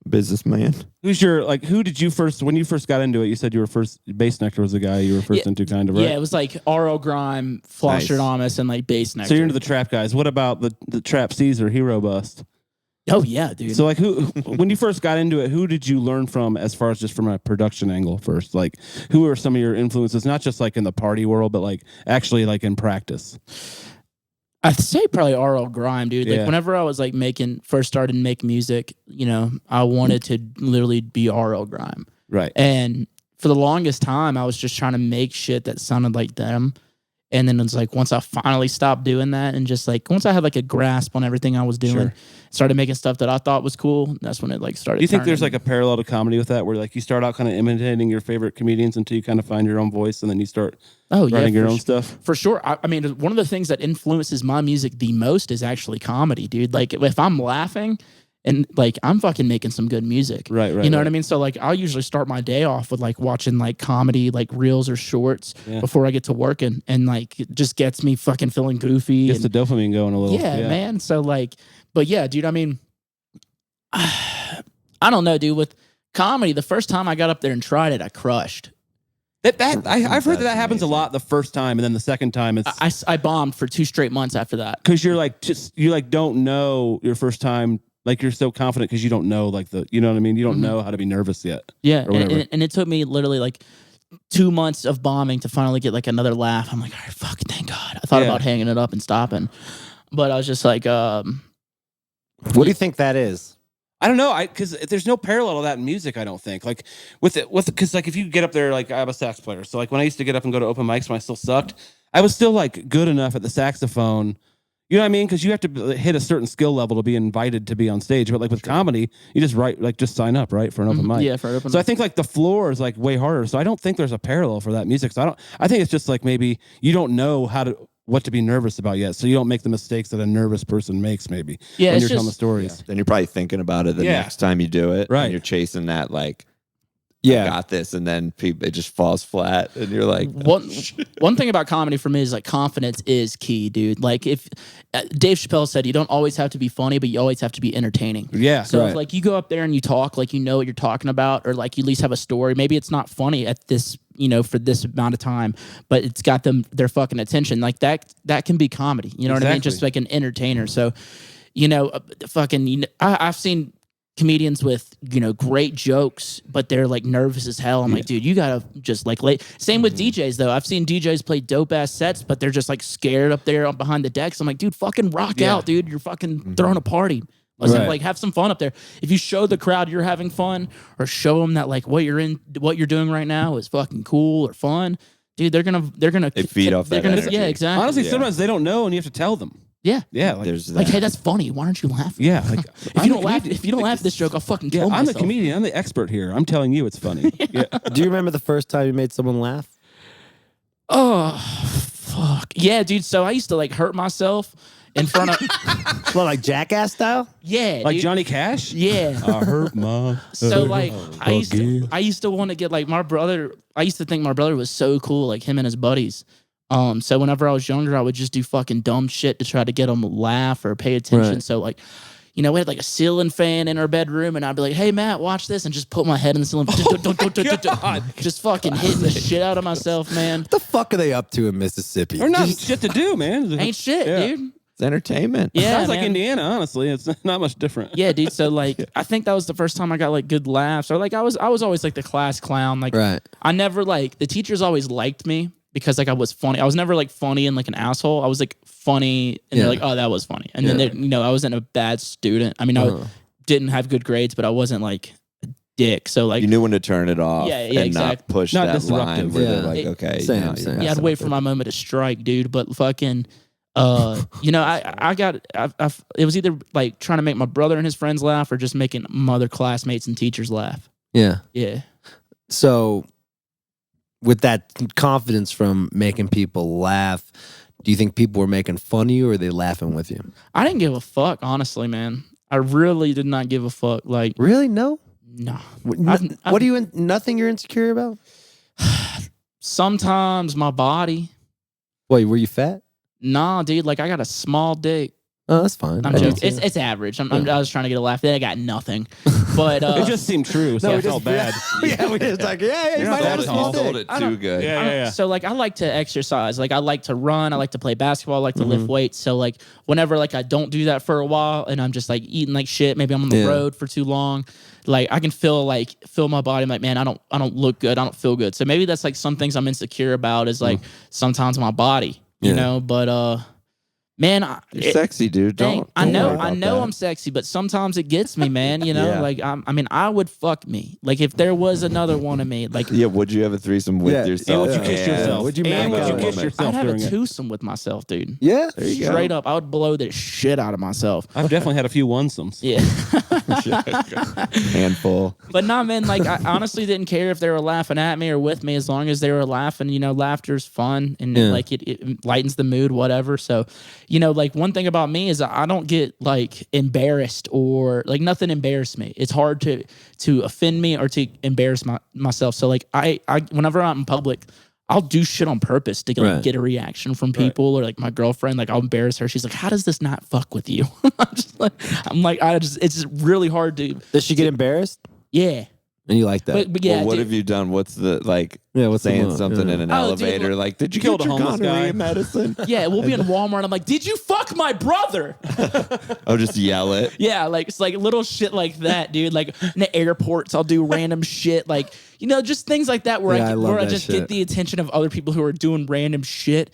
businessman. Who's your who did you first when you first got into it? You said you were first Bass Nectar was the guy you were first Yeah. into, kind of, right? Yeah, it was like R.O. Grime, Flosstradamus, and like Bass Nectar. So you're into the trap guys. What about the Trap Caesar Hero Bust? Oh yeah, dude. So like who when you first got into it, who did you learn from as far as just from a production angle first? Like who were some of your influences, not just like in the party world, but like actually like in practice? I'd say probably R.O. Grime, dude. Like Yeah. whenever I was like first started to make music, you know, I wanted to literally be R.O. Grime. Right. And for the longest time, I was just trying to make shit that sounded like them. And then it's like once I finally stopped doing that and just like once I had like a grasp on everything I was doing, Sure. started making stuff that I thought was cool, that's when it like started. Do you think turning. there's like a parallel to comedy with that, where like you start out kind of imitating your favorite comedians until you kind of find your own voice, and then you start writing your own stuff? For sure. I mean, one of the things that influences my music the most is actually comedy, dude. Like if I'm laughing and like I'm fucking making some good music. Right, You know right. what I mean? So like I'll usually start my day off with like watching like comedy, like reels or shorts Yeah. before I get to work and like it just gets me fucking feeling goofy. Gets and- the dopamine going a little. yeah, man. So like, but yeah, dude, I mean, I don't know, dude. With comedy, the first time I got up there and tried it, I crushed. I've heard that happens a lot the first time, and then the second time it's I bombed for 2 straight months after that. because you're like you like don't know your first time, like you're so confident because you don't know like you know what I mean. You don't know how to be nervous yet. Yeah, or whatever. and it took me literally like 2 months of bombing to finally get like another laugh. I'm like, all right, fuck, thank God. I thought Yeah. about hanging it up and stopping, but I was just like, What do you think that is? I don't know, because there's no parallel to that in music. I don't think like because like if you get up there, like I'm a sax player, so like when I used to get up and go to open mics when I still sucked, I was still like good enough at the saxophone. You know what I mean? Because you have to hit a certain skill level to be invited to be on stage. But like with comedy, you just sign up, right, for an open mic. yeah, for an open So I mic. think like the floor is like way harder. So I don't think there's a parallel for that music. So I think it's just like maybe you don't know what to be nervous about yet. So you don't make the mistakes that a nervous person makes maybe Yeah, when it's you're telling the just- stories. Then you're probably thinking about it the Yeah. next time you do it. Right. And you're chasing that like I got this, and then it just falls flat, and you're like, one thing about comedy for me is like confidence is key, dude. Like if Dave Chappelle said, you don't always have to be funny, but you always have to be entertaining. Yeah. So if like you go up there and you talk like you know what you're talking about, or like you at least have a story. Maybe it's not funny at this, for this amount of time, but it's got their fucking attention. Like that can be comedy. You know what I mean? Just like an entertainer. So, I've seen comedians with great jokes, but they're like nervous as hell. I'm like, dude, you gotta just like same with DJs though. I've seen DJs play dope ass sets, but they're just like scared up there behind the decks. I'm like, dude, fucking rock out, dude. You're fucking throwing a party. Like have some fun up there. If you show the crowd you're having fun, or show them that like what you're doing right now is fucking cool or fun, dude, they're gonna feed off that energy. Yeah, exactly. Honestly, sometimes they don't know, and you have to tell them. Yeah. Yeah. There's that. Like, hey, that's funny. Why aren't you laughing? Yeah. Like, if you don't laugh at this joke, I'll fucking kill myself. I'm the comedian. I'm the expert here. I'm telling you it's funny. Yeah. Do you remember the first time you made someone laugh? Oh, fuck. Yeah, dude. So I used to like hurt myself in front of. Well, like Jackass style? Yeah. Like dude. Johnny Cash? Yeah. I hurt my. So like I used to want to get like my brother. I used to think my brother was so cool, like him and his buddies. So whenever I was younger, I would just do fucking dumb shit to try to get them to laugh or pay attention. Right. So like, we had like a ceiling fan in our bedroom, and I'd be like, "Hey Matt, watch this," and just put my head in the ceiling, just fucking hitting the shit out of myself, man. What the fuck are they up to in Mississippi? Or not shit to do, man. Ain't shit, dude. It's entertainment. Yeah, Sounds like man. Indiana, honestly. It's not much different. Yeah, dude. So like, I think that was the first time I got like good laughs. Or like, I was always like the class clown. Like, Right. I never like the teachers always liked me because like I was funny. I was never like funny and like an asshole. I was like funny, and they're like, "Oh, that was funny." And then I wasn't a bad student. I mean, I didn't have good grades, but I wasn't like a dick. So like, You knew when to turn it off Yeah, and exactly. not push Not that line disruptive. where they're Yeah. like, okay, Same, now you're same. yeah, I'd messing wait with for it. my moment to strike, dude. But fucking, it was either like trying to make my brother and his friends laugh, or just making my other classmates and teachers laugh. Yeah. Yeah. So, with that confidence from making people laugh, do you think people were making fun of you, or are they laughing with you? I didn't give a fuck, honestly, man. I really did not give a fuck. Like, Really? No? no. What are you nothing you're insecure about? Sometimes my body. Wait, were you fat? Nah, dude. Like, I got a small dick. Oh, that's fine. I'm I do joking. too. It's average. I was trying to get a laugh. Then I got nothing. But It just seemed true, so I felt bad. Yeah, we just like, yeah, you You're might not have a that small tall. Sold dick. it too good. Yeah. So like I like to exercise. Like I like to run. I like to play basketball. I like to lift weights. So like whenever like I don't do that for a while and I'm just like eating like shit, maybe I'm on the Yeah. road for too long, like I can feel my body. I'm like, man, I don't look good. I don't feel good. So maybe that's like some things I'm insecure about is like sometimes my body, you Yeah. know, but man, You're sexy, dude. Don't I know worry about that. I'm sexy, but sometimes it gets me, man. You know, Yeah. like I would fuck me. Like if there was another one of me, like Yeah, would you have a threesome with Yeah. yourself? And would you kiss yourself? Would you and make would you a kiss woman? yourself I'd have a during it? twosome with myself, dude. Yeah. There you go. Straight up, I would blow the shit out of myself. I've definitely had a few onesomes. Yeah. Handful. But nah, man, like I honestly didn't care if they were laughing at me or with me, as long as they were laughing. You know, laughter's fun and Yeah. like it lightens the mood, whatever. So, like one thing about me is I don't get like embarrassed or like nothing embarrassed me. It's hard to offend me or to embarrass myself. So like I whenever I'm in public, I'll do shit on purpose to Right. get a reaction from people or like my girlfriend. Like I'll embarrass her. She's like, "How does this not fuck with you?" It's just really hard to. Does she get embarrassed? Yeah. And you like that? But yeah, Well, what dude. have you done? What's the Yeah, what's the saying move? something Yeah. in an Oh, dude, elevator? Like, did you killed get a your homeless gonorrhea guy. medicine? Yeah, we'll be in Walmart. I'm like, did you fuck my brother? Oh, just yell it. Yeah, like it's like little shit like that, dude. Like in the airports, I'll do random shit, like just things like that where Yeah, I love where I that just shit. get the attention of other people who are doing random shit.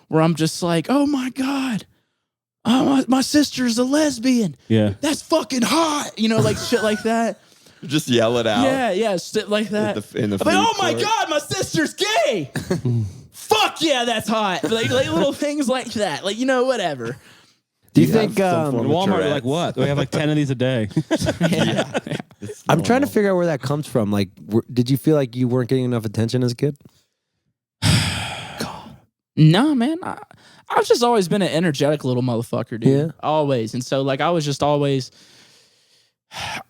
Where I'm just like, oh my god, my sister's a lesbian. Yeah. That's fucking hot. Like shit like that. Just yell it out. Yeah, shit like that. in the I'm like, oh food my court. god, my sister's gay. Fuck yeah, that's hot. Like little things like that. Like whatever. Do you You think? have some form In of Walmart, you're Tourette's. like, what? We have like 10 of these a day. Yeah. I'm trying to figure out where that comes from. Like, did you feel like you weren't getting enough attention as a kid? No, man. I've just always been an energetic little motherfucker, dude. Yeah. Always. And so, like, I was just always,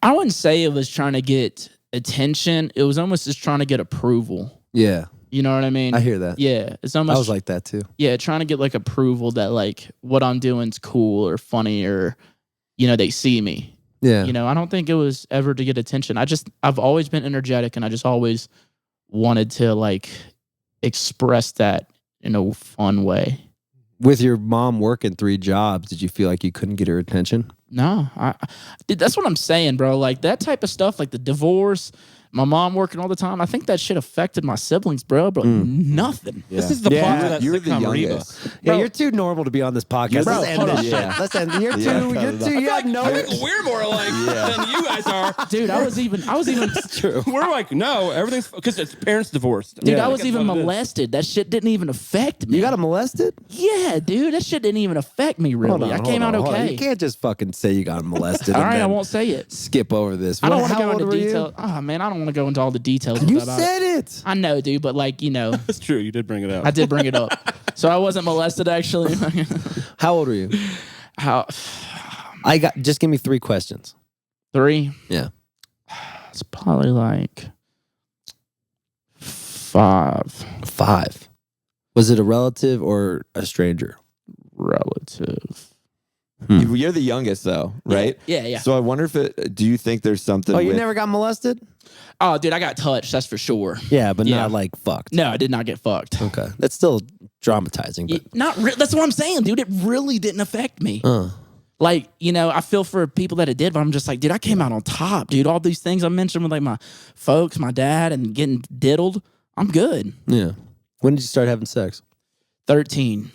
I wouldn't say it was trying to get attention. It was almost just trying to get approval. Yeah. You know what I mean? I hear that. Yeah. It's almost. I was like that too. Yeah, trying to get like approval that like what I'm doing's cool or funny or, they see me. Yeah. I don't think it was ever to get attention. I've always been energetic and I just always wanted to like express that in a fun way. With your mom working 3 jobs, did you feel like you couldn't get her attention? No, dude, that's what I'm saying, bro. Like that type of stuff, like the divorce, my mom working all the time. I think that shit affected my siblings, bro. But nothing. This is the plot of that You're the sitcom Reba. youngest. Yeah, Bro. you're too normal to be on this podcast. Bro, Let's end hold this on. shit. Yeah. Let's end. You're Yeah, too. cut You're it too. off. You have no. I think we're more alike than you guys are. Dude, I was even True. We're like, no, everything's because it's parents divorced. dude, Yeah. I was That's even what it is. molested. That shit didn't even affect me. You got molested? Yeah, dude, that shit didn't even affect me really. Hold on, I hold came on, out hold on. okay. You can't just fucking say you got molested. All and right, I then won't say it. skip over this. I don't want to How go old into were you? detail. Oh man, I don't want to go into all the details. You about said it. it. I know, dude, but like That's true. You did bring it up. I did bring it up. So I wasn't molested actually. How old were you? How? Just give me 3 questions. 3? Yeah. It's probably like 5. 5. Was it a relative or a stranger? Relative. You're the youngest though, right? Yeah. So I wonder if do you think there's something Oh, you with, never got molested? Oh, dude, I got touched. That's for sure. Yeah, but Yeah. not like fucked. No, I did not get fucked. Okay, that's still traumatizing. But That's what I'm saying, dude. It really didn't affect me. Like, I feel for people that it did, but I'm just like, dude, I came out on top, dude. All these things I mentioned with like my folks, my dad, and getting diddled, I'm good. yeah. When did you start having sex? 13.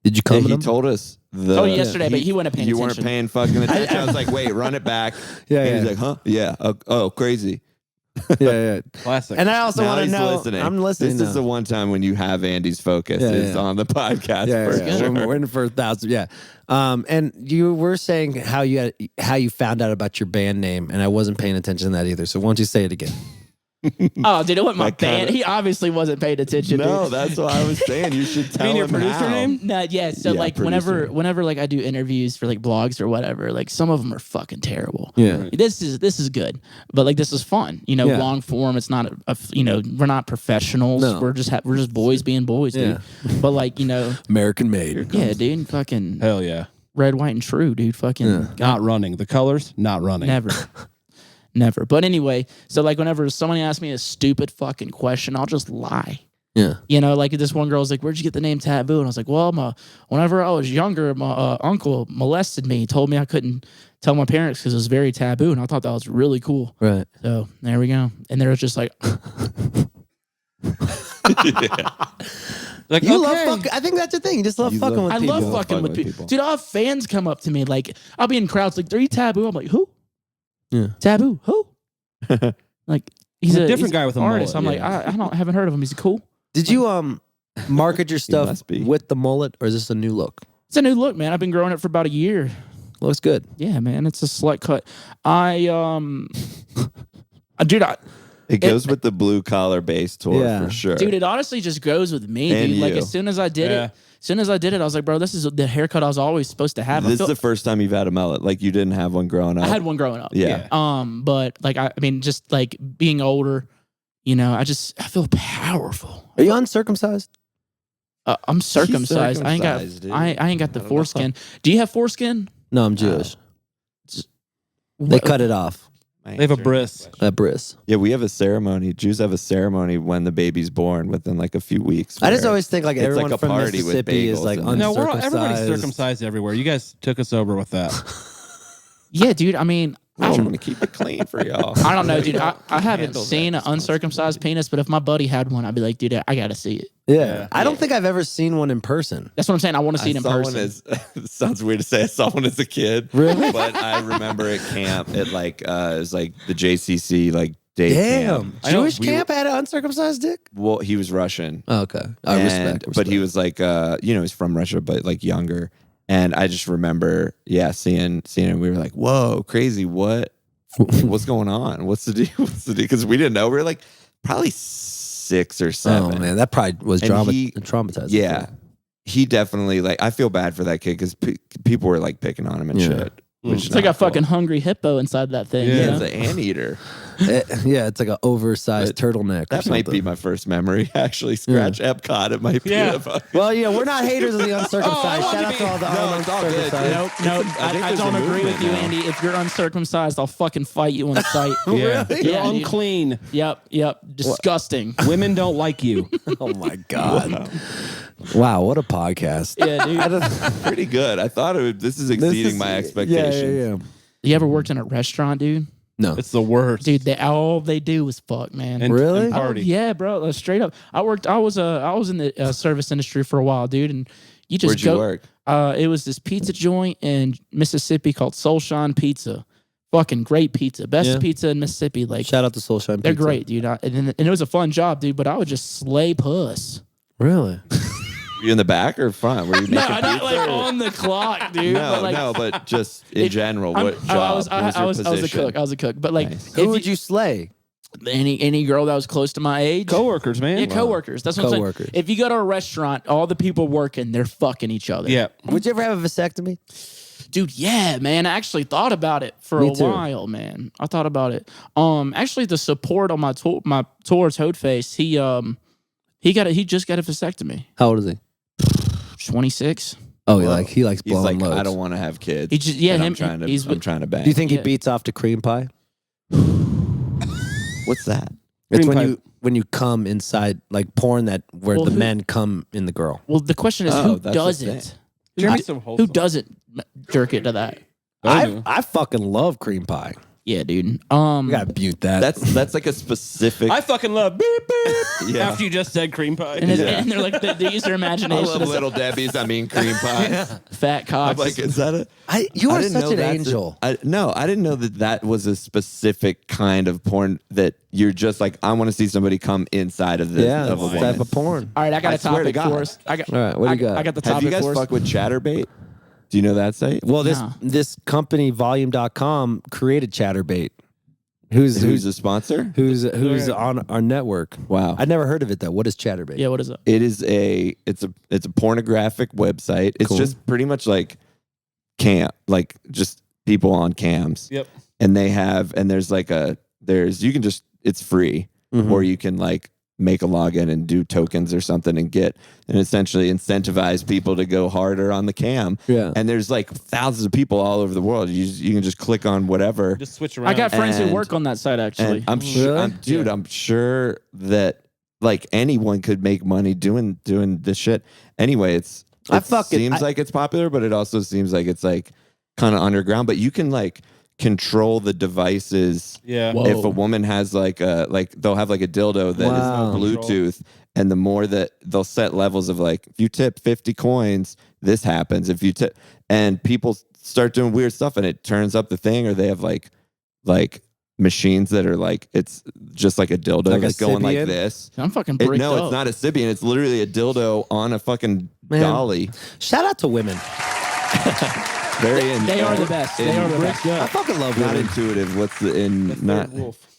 Did you Yeah, come? he told us Yesterday, but he wasn't paying you attention. weren't paying fucking attention. I was like, wait, run it back. Yeah, And yeah. he's like, huh? Yeah. Oh, crazy. Yeah. Classic. And I also Now want to he's know. listening. I'm listening. This is now. the one time when you have Andy's focus. Yeah, It's yeah. on the podcast. Yeah, for yeah. sure. We're in for 1,000. Yeah. And you were saying how you found out about your band name, and I wasn't paying attention to that either. So why don't you say it again? Oh, dude, it wasn't my That kinda- band. He obviously wasn't paying attention. No, dude. that's what I was saying. You should tell your him producer how. name? No, yeah. So Yeah, like producer. whenever like I do interviews for like blogs or whatever, like some of them are fucking terrible. Yeah. This is good, but like this is fun. Yeah. Long form. It's not we're not professionals. No. We're just boys being boys, dude. But like American made. yeah, dude. Fucking Hell yeah. red, white, and true, dude. Fucking Not running. The colors, not running. never. Never. But anyway, so like whenever somebody asks me a stupid fucking question, I'll just lie. Yeah. Like this one girl was like, "Where'd you get the name TVBOO?" And I was like, "Well, whenever I was younger, my uncle molested me. He told me I couldn't tell my parents because it was very taboo." And I thought that was really cool. Right. So there we go. And they were just like, Like, You okay. love fucking. I think that's the thing. You just love You fucking love- with I people. love fucking with people. Dude, I'll have fans come up to me like, I'll be in crowds like, "Are you TVBOO?" I'm like, "Who? Yeah. TVBOO? Who?" Like he's A different guy with a artist. mullet, I'm like, I haven't heard of him. He's cool. Did you market your stuff must be. with the mullet, or is this a new look? It's a new look, man. I've been growing it for about a year. Looks good. Yeah, man. It's a slut cut. It goes with the blue collar bass tour Yeah. for sure. Dude, it honestly just goes with me, And dude. Like you. as soon as I did Yeah. it, I was like, bro, this is the haircut I was always supposed to have. This is the first time you've had a mullet. Like you didn't have one growing up. I had one growing up. Yeah. But like I mean, just like being older, I feel powerful. Are you uncircumcised? I'm circumcised. circumcised, dude. I ain't got the I don't know. foreskin. Do you have foreskin? No, I'm Jewish. They cut it off. They have a bris. That bris. Yeah, we have a ceremony. Jews have a ceremony when the baby's born within like a few weeks. I just where always think like it's everyone like a from party with Mississippi is bagels like and- No, uncircumcised. everybody's circumcised everywhere. You guys took us over with that. Yeah, dude. I mean, I'm trying to keep it clean for y'all. I don't know, dude. I haven't Handle seen an that uncircumcised penis, but if my buddy had one, I'd be like, dude, I gotta see it. Yeah. I don't think I've ever seen one in person. That's what I'm saying. I want to see it in saw person. one as it sounds weird to say I saw one as a kid. Really? But I remember at camp at like it was like the JCC like day camp. Damn. Jewish camp had an uncircumcised dick? Well, he was Russian. Oh, okay. I respect. But he was like he's from Russia, but like younger. And I just remember, seeing him. We were like, "Whoa, crazy! What's going on? What's the deal? What's the deal?" Because we didn't know. We were like probably 6 or 7. Oh, man. That probably was And traumatizing. Yeah, he definitely like. I feel bad for that kid because people were like picking on him and Yeah. shit. Which It's like a fucking hungry hippo inside that thing. Yeah. you It's know? an anteater. Yeah, it's like an oversized turtleneck. That might be my first memory. Actually, scratch Epcot. It might be. Yeah. Well, yeah, we're not haters of the uncircumcised. Oh, I Shout out wanted to all the No, it's all good, uncircumcised. dude. Nope. I think I there's don't a agree with movement you, now. Andy. If you're uncircumcised, I'll fucking fight you on site. Yeah. Really? You're Yeah, dude. unclean. Yep. Disgusting. Women don't like you. Oh my god! Wow, what a podcast. Yeah, dude. Pretty good. I thought this is exceeding my expectations. Yeah. You ever worked in a restaurant, dude? No, It's the worst. Dude, all they do is fuck, man. And- Really? and party. Oh, yeah, bro. Straight up. I was in the service industry for a while, dude, and you just Where'd you work? It was this pizza joint in Mississippi called Soulshine Pizza. Fucking great pizza, best pizza in Mississippi. Like, shout out to Soulshine. they're Pizza. great, dude. And it was a fun job, dude. But I would just slay puss. Really? Were you in the back or front? Were you making No, not pizza? like or- on the clock, dude. No, but like, no, but just in general, what job? I was your I was a position? cook. I was a cook. But like, Nice. Who would you slay? any girl that was close to my age? Coworkers, man. Yeah, coworkers. That's what I'm saying. Coworkers. If you go to a restaurant, all the people working, they're fucking each other. Yeah. Would you ever have a vasectomy? Dude, yeah, man. I actually thought about it for Me a too. while, man. I thought about it. Actually, the support on my towards Hodeface, he just got a vasectomy. How old is he? 26. Oh, he likes He's blowing like, loads. I don't want to have kids. He just and I'm trying to bang. Do you think he Yeah. beats beats off to cream pie? What's that? It's Cream pie. when you come inside, like porn where Well, the who- men come in the girl. Well, the question is, Oh, who that's the does thing. it? Jeremy's so Who wholesome. doesn't jerk it to that? I fucking love cream pie. Yeah, dude. You gotta mute that. That's like a specific. I fucking love beep beep Yeah. after you just said cream pie. and they're like they use their I imagination. love It's Little Debbie's. I mean, cream pie. fat I'm cocks. like, is that a? You I are didn't such know an that's angel. No, I didn't know that was a specific kind of porn that you're just like, I want to see somebody come inside of this. Yeah, of a that's the woman. type of porn. All right, I got I a swear to topic God. for us. I got. All right, what do you got? I got the Have topic you guys for us. fuck with Chatterbait? Do you know that site? Well, Nah. this company Volume.com created Chatterbait. Who's Who's a sponsor? who's on our network? Wow. I never heard of it though. What is Chatterbait? Yeah, what is it? It is it's a pornographic website. It's Cool. just pretty much like like just people on cams. Yep. And you can just, it's free, Mhm. or you can like make a login and do tokens or something and essentially incentivize people to go harder on the cam. Yeah. And there's like thousands of people all over the world. You can just click on whatever. Just switch around. I got friends who And- work on that site actually. And I'm sure, Really? I'm sure that like anyone could make money doing this shit. Anyway, it seems like it's popular, but it also seems like it's like kind of underground. But you can like control the devices. Yeah. Whoa. If a woman has like they'll have like a dildo that is Wow. Bluetooth, and the more that they'll set levels of like, if you tip 50 coins, this happens. If you tip, and people start doing weird stuff, and it turns up the thing, or they have like machines that are like, it's just like a dildo Like a that's going like Sybian? this. I'm fucking bricked No, up. it's not a Sybian. It's literally a dildo on a fucking Man. dolly. Shout out to women. Very They are the best. They are the best. I fucking love Not women. intuitive. What's not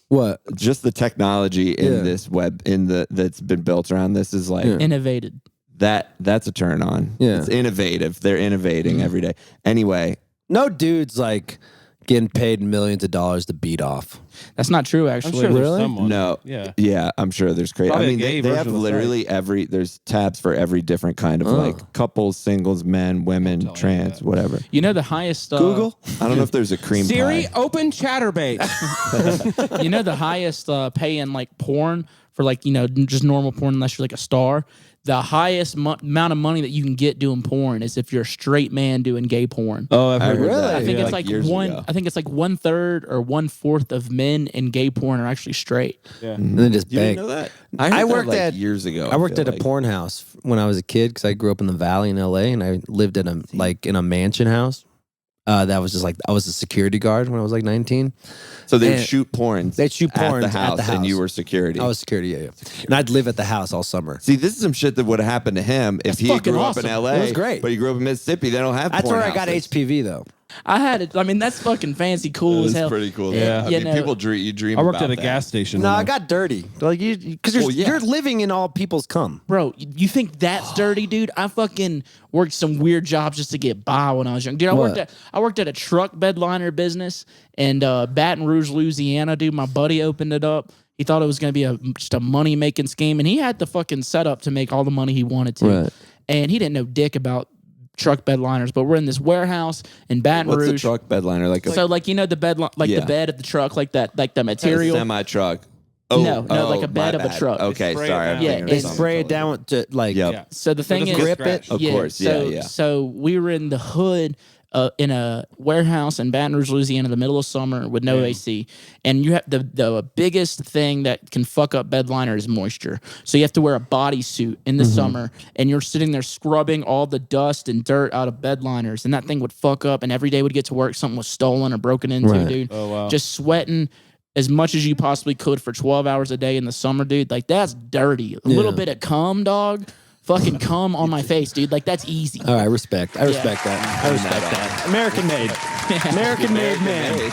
What? just the technology in Yeah. this web that's been built around this is like Yeah. Innovated. that's a turn on. Yeah. It's innovative. They're innovating every day. Anyway, No dude's like getting paid millions of dollars to beat off. That's not true, I'm actually. sure there's Really? someone. no. Yeah. Yeah, I'm sure there's crazy. Probably I a mean, gay they version have of the literally there's tabs for every different kind of like couples, singles, men, women, trans, whatever. You know the highest Google? I don't know if there's a cream Siri, pie. open Chatterbait. You know the highest paying like porn for like just normal porn unless you're like a star. The highest amount of money that you can get doing porn is if you're a straight man doing gay porn. Oh, I've I heard heard that. that. I think Yeah. it's like years one. ago. I think it's like 1/3 or 1/4 of men in gay porn are actually straight. And then just You didn't bang. know that? I heard that, worked like, at- years ago. I worked feel at a like. porn house when I was a kid because I grew up in the Valley in LA, and I lived in a mansion house. That was just like I was a security guard when I was like 19. So they'd And shoot porns. they'd shoot porns at the house, and you house. were security. I was security, yeah. And I'd live at the house all summer. See, this is some shit that would have happened to him if That's he fucking grew up awesome. in LA. It was great. But he grew up in Mississippi. They don't have That's porn where I got houses. HPV though. I had it. I mean, that's fucking fancy, cool as It's hell. pretty cool. Yeah. I You mean, know- people dream. You dream. I worked about at a that. gas station. No, when I got dirty. Like you, because you're living in all people's cum. Bro, you think that's dirty, dude? I fucking worked some weird jobs just to get by when I was young. Dude, I worked at a truck bedliner business in Baton Rouge, Louisiana, dude. My buddy opened it up. He thought it was going to be just a money-making scheme, and he had the fucking setup to make all the money he wanted to. Right. And he didn't know dick about truck bedliners, but we're in this warehouse in Baton What's Rouge. the truck bedliner like? So, like, you know the bed, like Yeah. the bed of the truck, like that, like the material. Semi truck. No, like a bed my of a bad. truck. Okay, Spray it sorry. I'm down. Yeah, thinking of They something spray it totally down to like. Yep. Yeah. So the thing doesn't is, get grip it? scratched. Of course, yeah. So we were in the hood in a warehouse in Baton Rouge, Louisiana, in the middle of summer with no AC, and you have the biggest thing that can fuck up bedliner is moisture. So you have to wear a bodysuit in the summer, and you're sitting there scrubbing all the dust and dirt out of bedliners, and that thing would fuck up. And every day would get to work, something was stolen or broken into, Right. dude. Oh, wow. Just sweating as much as you possibly could for 12 hours a day in the summer, dude. Like, that's dirty. A little bit of cum, dog. Fucking cum on my face, dude. Like, that's easy. All right, respect. I respect that. I respect that. American made. American made man.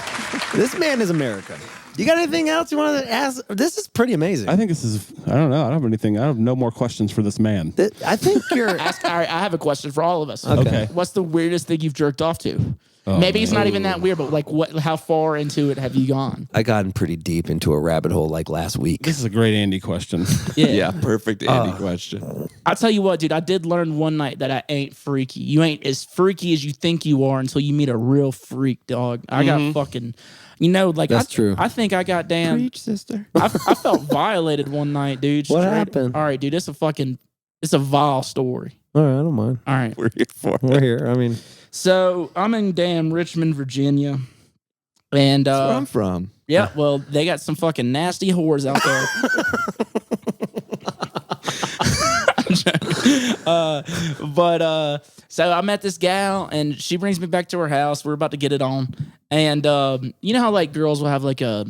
This man is American. You got anything else you want to ask? This is pretty amazing. I think this is. I don't know. I don't have anything. I have no more questions for this man. I think you're. All right, I have a question for all of us. Okay. What's the weirdest thing you've jerked off to? Maybe it's not even that weird, but like, what? How far into it have you gone? I gotten pretty deep into a rabbit hole like last week. This is a great Andy question. Yeah, perfect Andy question. I'll tell you what, dude. I did learn one night that I ain't freaky. You ain't as freaky as you think you are until you meet a real freak, dog. I got fucking, like That's true. I think I got damn. Preach, sister. I felt violated one night, dude. What Straight- happened? All right, dude. It's a vile story. All right, I don't mind. All right. We're here for it. We're here. I mean, So I'm in damn Richmond, Virginia, and That's where I'm from. yeah, well, they got some fucking nasty whores out there. So I met this gal, and she brings me back to her house. We're about to get it on, and you know how like girls will have like a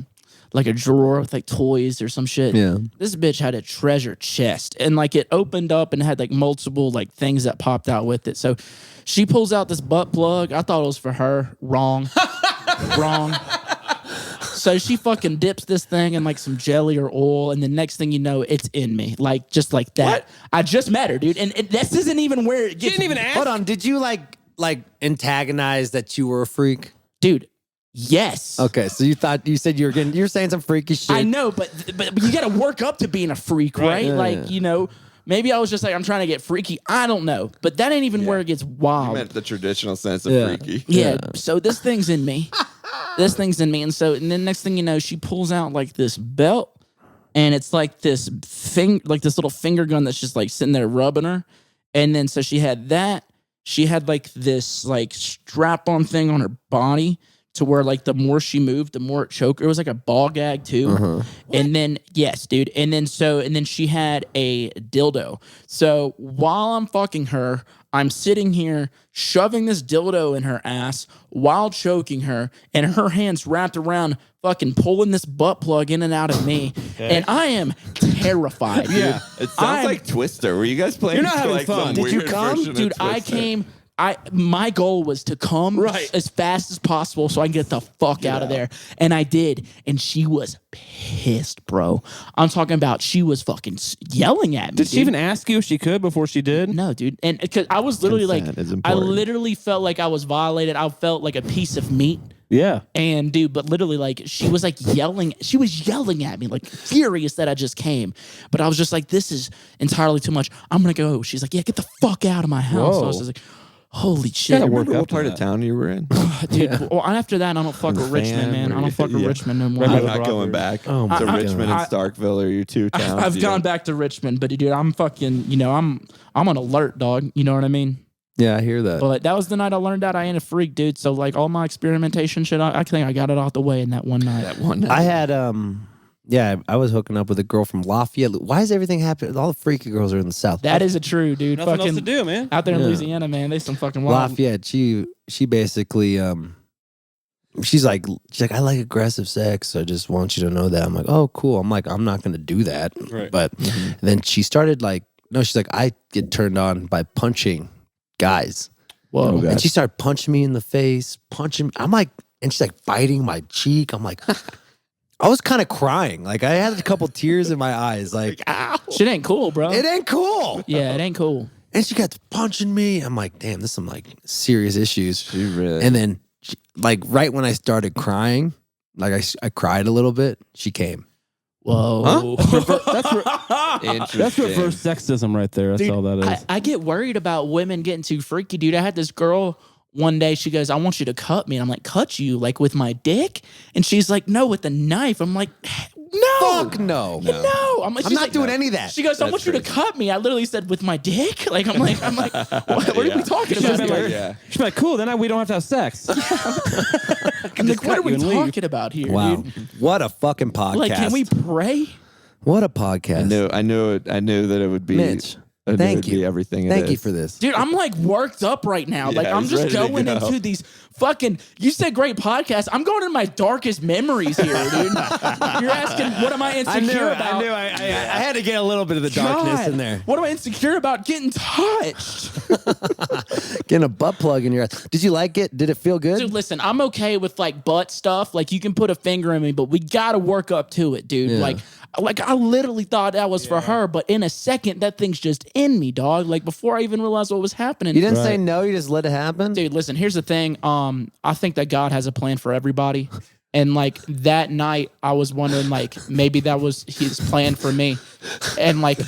drawer with like toys or some shit. Yeah. This bitch had a treasure chest, and like it opened up and had like multiple like things that popped out with it. So she pulls out this butt plug. I thought it was for her. Wrong. Wrong. So she fucking dips this thing in like some jelly or oil, and the next thing you know, it's in me, like just like that. What? I just met her, dude, and this isn't even where it gets. didn't even ask. hold on. Did you like antagonize that you were a freak? Dude. Yes. Okay, so you said you're saying some freaky shit. I know, but you got to work up to being a freak, right? Yeah, like maybe I was just like I'm trying to get freaky. I don't know, but that ain't even where it gets I wild. meant the traditional sense of Yeah. freaky. Yeah. So this thing's in me. And then next thing you know, she pulls out like this belt, and it's like this this little finger gun that's just like sitting there rubbing her. And then so she had that. She had like this like strap on thing on her body to where like the more she moved, the more it choked her. It was like a ball gag too. And then yes, dude. And then she had a dildo. So while I'm fucking her, I'm sitting here shoving this dildo in her ass while choking her, and her hands wrapped around fucking pulling this butt plug in and out of me. And I am terrified, dude. Yeah. It sounds I'm- like Twister. Were you guys playing? You're not having like fun. some Did you weird come? version of Dude, I Twister? came. My goal was to come as fast as possible so I can get the fuck out of there. And I did. And she was pissed, bro. I'm talking about she was fucking yelling at me. Did she dude. even ask you if she could before she did? No, dude. And because I was literally Consent is I important. literally felt like I was violated. I felt like a piece of meat. Yeah. And dude, but literally like she was like yelling. She was yelling at me, like furious that I just came. But I was just like, this is entirely too much. I'm gonna go. She's like, yeah, get the fuck out of my house. So I was just like, holy shit. Gotta work Remember up what to part that. of town you were in? Dude, well, after that, I don't fuck with Richmond, man. I don't fuck with Yeah. Richmond no more. I'm Right. not going back. Oh my so God. Richmond and Starkville are your two towns. I've you gone know? back to Richmond, but dude, I'm fucking, I'm on alert, dog. You know what I mean? Yeah, I hear that. But that was the night I learned that I ain't a freak, dude. So like all my experimentation shit, I think I got it out the way in that one night. That one night. I had I was hooking up with a girl from Lafayette. Why is everything happening? All the freaky girls are in the South. That is a true, dude. Nothing fucking else to do, man. out there in Yeah. Louisiana, man. They some fucking wild. Lafayette. She basically she's like I like aggressive sex. So I just want you to know that. I'm like, oh cool. I'm like, I'm not gonna do that. Right. But then she started like, no, she's like, I get turned on by punching guys. Whoa. And she started punching me in the face, I'm like, and she's like biting my cheek. I'm like, I was kind of crying. Like I had a couple tears in my eyes. Like, ow. Shit ain't cool, bro. It ain't cool. Yeah, it ain't cool. And she got to punching me. I'm like, damn, this is some like serious issues. She really. And then, like right when I started crying, like I cried a little bit. She came. Whoa. That's reverse sexism right there. That's Dude, all that is. I get worried about women getting too freaky, dude. I had this girl one day, she goes, I want you to cut me. And I'm like, cut you? Like with my dick? And she's like, no, with the knife. I'm like, no. Fuck no. No. I'm not doing any of that. She goes, I want you to cut me. I literally said, with my dick? Like, I'm like, what are we talking about? She's like, cool, then we don't have to have sex. I'm like, what are we talking about here, Wow. dude? What a fucking podcast. Like, can we pray? What a podcast. I knew that it would be. Mitch, I knew thank it'd be you. everything. Thank you is. for this. Dude, I'm like worked up right now. Like, I'm he's just ready to going go. into these fucking, you said great podcast. I'm going into my darkest memories here, dude. You're asking, what am I insecure about? I knew. I had to get a little bit of the darkness God, in there. What am I insecure about? Getting touched. Getting a butt plug in your ass. Did you like it? Did it feel good? Dude, listen, I'm okay with like butt stuff. Like, you can put a finger in me, but we got to work up to it, dude. Yeah. Like I literally thought that was for her, but in a second, that thing's just in me, dog. Like, before I even realized what was happening. You didn't say no, you just let it happen? Dude, listen, here's the thing. I think that God has a plan for everybody. And like that night, I was wondering, like, maybe that was his plan for me. And like,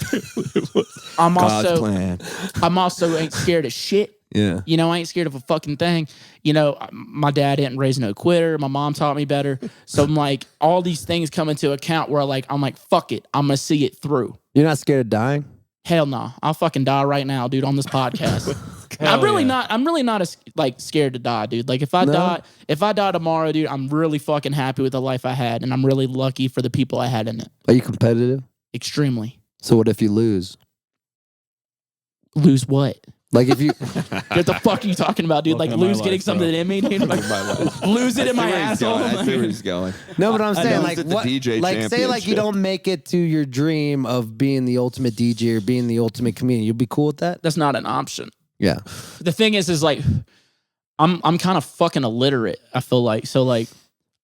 I'm also ain't scared of shit. Yeah. You know, I ain't scared of a fucking thing. You know, my dad didn't raise no quitter. My mom taught me better. So I'm like, all these things come into account where like, I'm like, fuck it. I'm going to see it through. You're not scared of dying? Hell no. I'll fucking die right now, dude, on this podcast. I'm really not as like scared to die, dude. Like if I die tomorrow, dude, I'm really fucking happy with the life I had. And I'm really lucky for the people I had in it. Are you competitive? Extremely. So what if you lose? Lose what? Like if you What the fuck are you talking about, dude? Like lose getting something in me, dude? Like, lose it in my asshole. I see where he's going. No, but I'm saying like At the what DJ like say like you don't make it to your dream of being the ultimate DJ or being the ultimate comedian. You'd be cool with that? That's not an option. Yeah. The thing is like I'm kind of fucking illiterate, I feel like. So like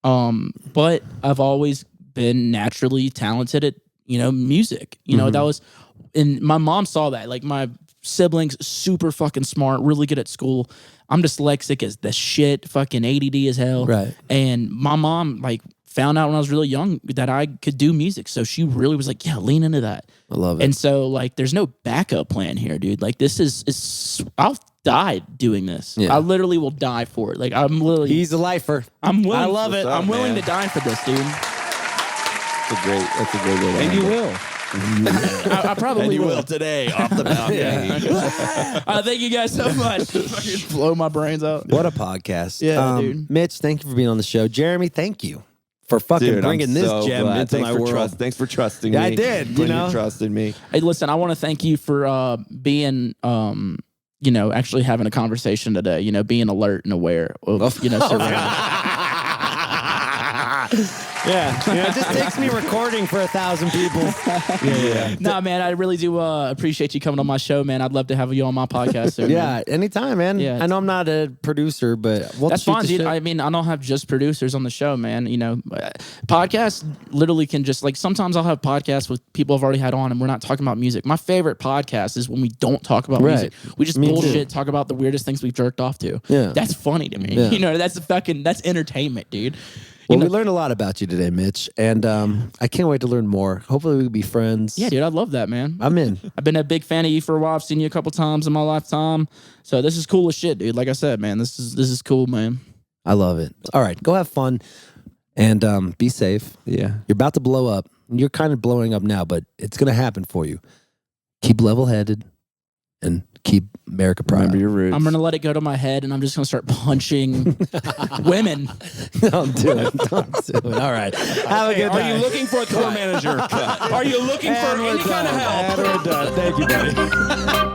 but I've always been naturally talented at, you know, music. You know, that was, and my mom saw that. Like my siblings, super fucking smart, really good at school. I'm dyslexic as the shit, fucking ADD as hell. Right. And my mom like found out when I was really young that I could do music. So she really was like, yeah, lean into that. I love it. And so like there's no backup plan here, dude. Like this is I'll die doing this. Yeah. I literally will die for it. Like I'm literally He's a lifer. I'm willing. I love it. I'm willing to die for this, dude. That's a great way to And end you it. will. I probably will. today off the balcony. Thank you guys so much. Fucking blow my brains out. What a podcast. Yeah, dude. Mitch, thank you for being on the show. Jeremy, thank you for fucking Dude, bringing I'm this so gem glad. into my world. Thanks for trusting Yeah, me. I did, you know? You trusted me. Hey, listen, I want to thank you for being you know, actually having a conversation today, you know, being alert and aware of, you know, Yeah, it just takes me recording for 1,000 people. Yeah. Nah, man, I really do appreciate you coming on my show, man. I'd love to have you on my podcast soon. Yeah, man. anytime, man. Yeah. I know I'm not a producer, but we'll That's shoot fine, the dude. shit. I mean, I don't have just producers on the show, man. You know, podcasts literally can just like sometimes I'll have podcasts with people I've already had on and we're not talking about music. My favorite podcast is when we don't talk about Right. music. We just Me too. bullshit, talk about the weirdest things we've jerked off to. Yeah. That's funny to me. Yeah. You know, that's entertainment, dude. Well, You we know- learned a lot about you today, Mitch, and I can't wait to learn more. Hopefully, we can be friends. Yeah, dude, I love that, man. I'm in. I've been a big fan of you for a while. I've seen you a couple times in my lifetime. So this is cool as shit, dude. Like I said, man, this is cool, man. I love it. All right, go have fun and be safe. Yeah. You're about to blow up. You're kind of blowing up now, but it's going to happen for you. Keep level-headed and keep America proud. Remember your roots. I'm gonna let it go to my head, and I'm just gonna start punching women. Don't do it. Don't do it. All right. Have a good Are night. you looking for a tour manager? Are you looking for any kind of help? And we're done. Thank you, buddy.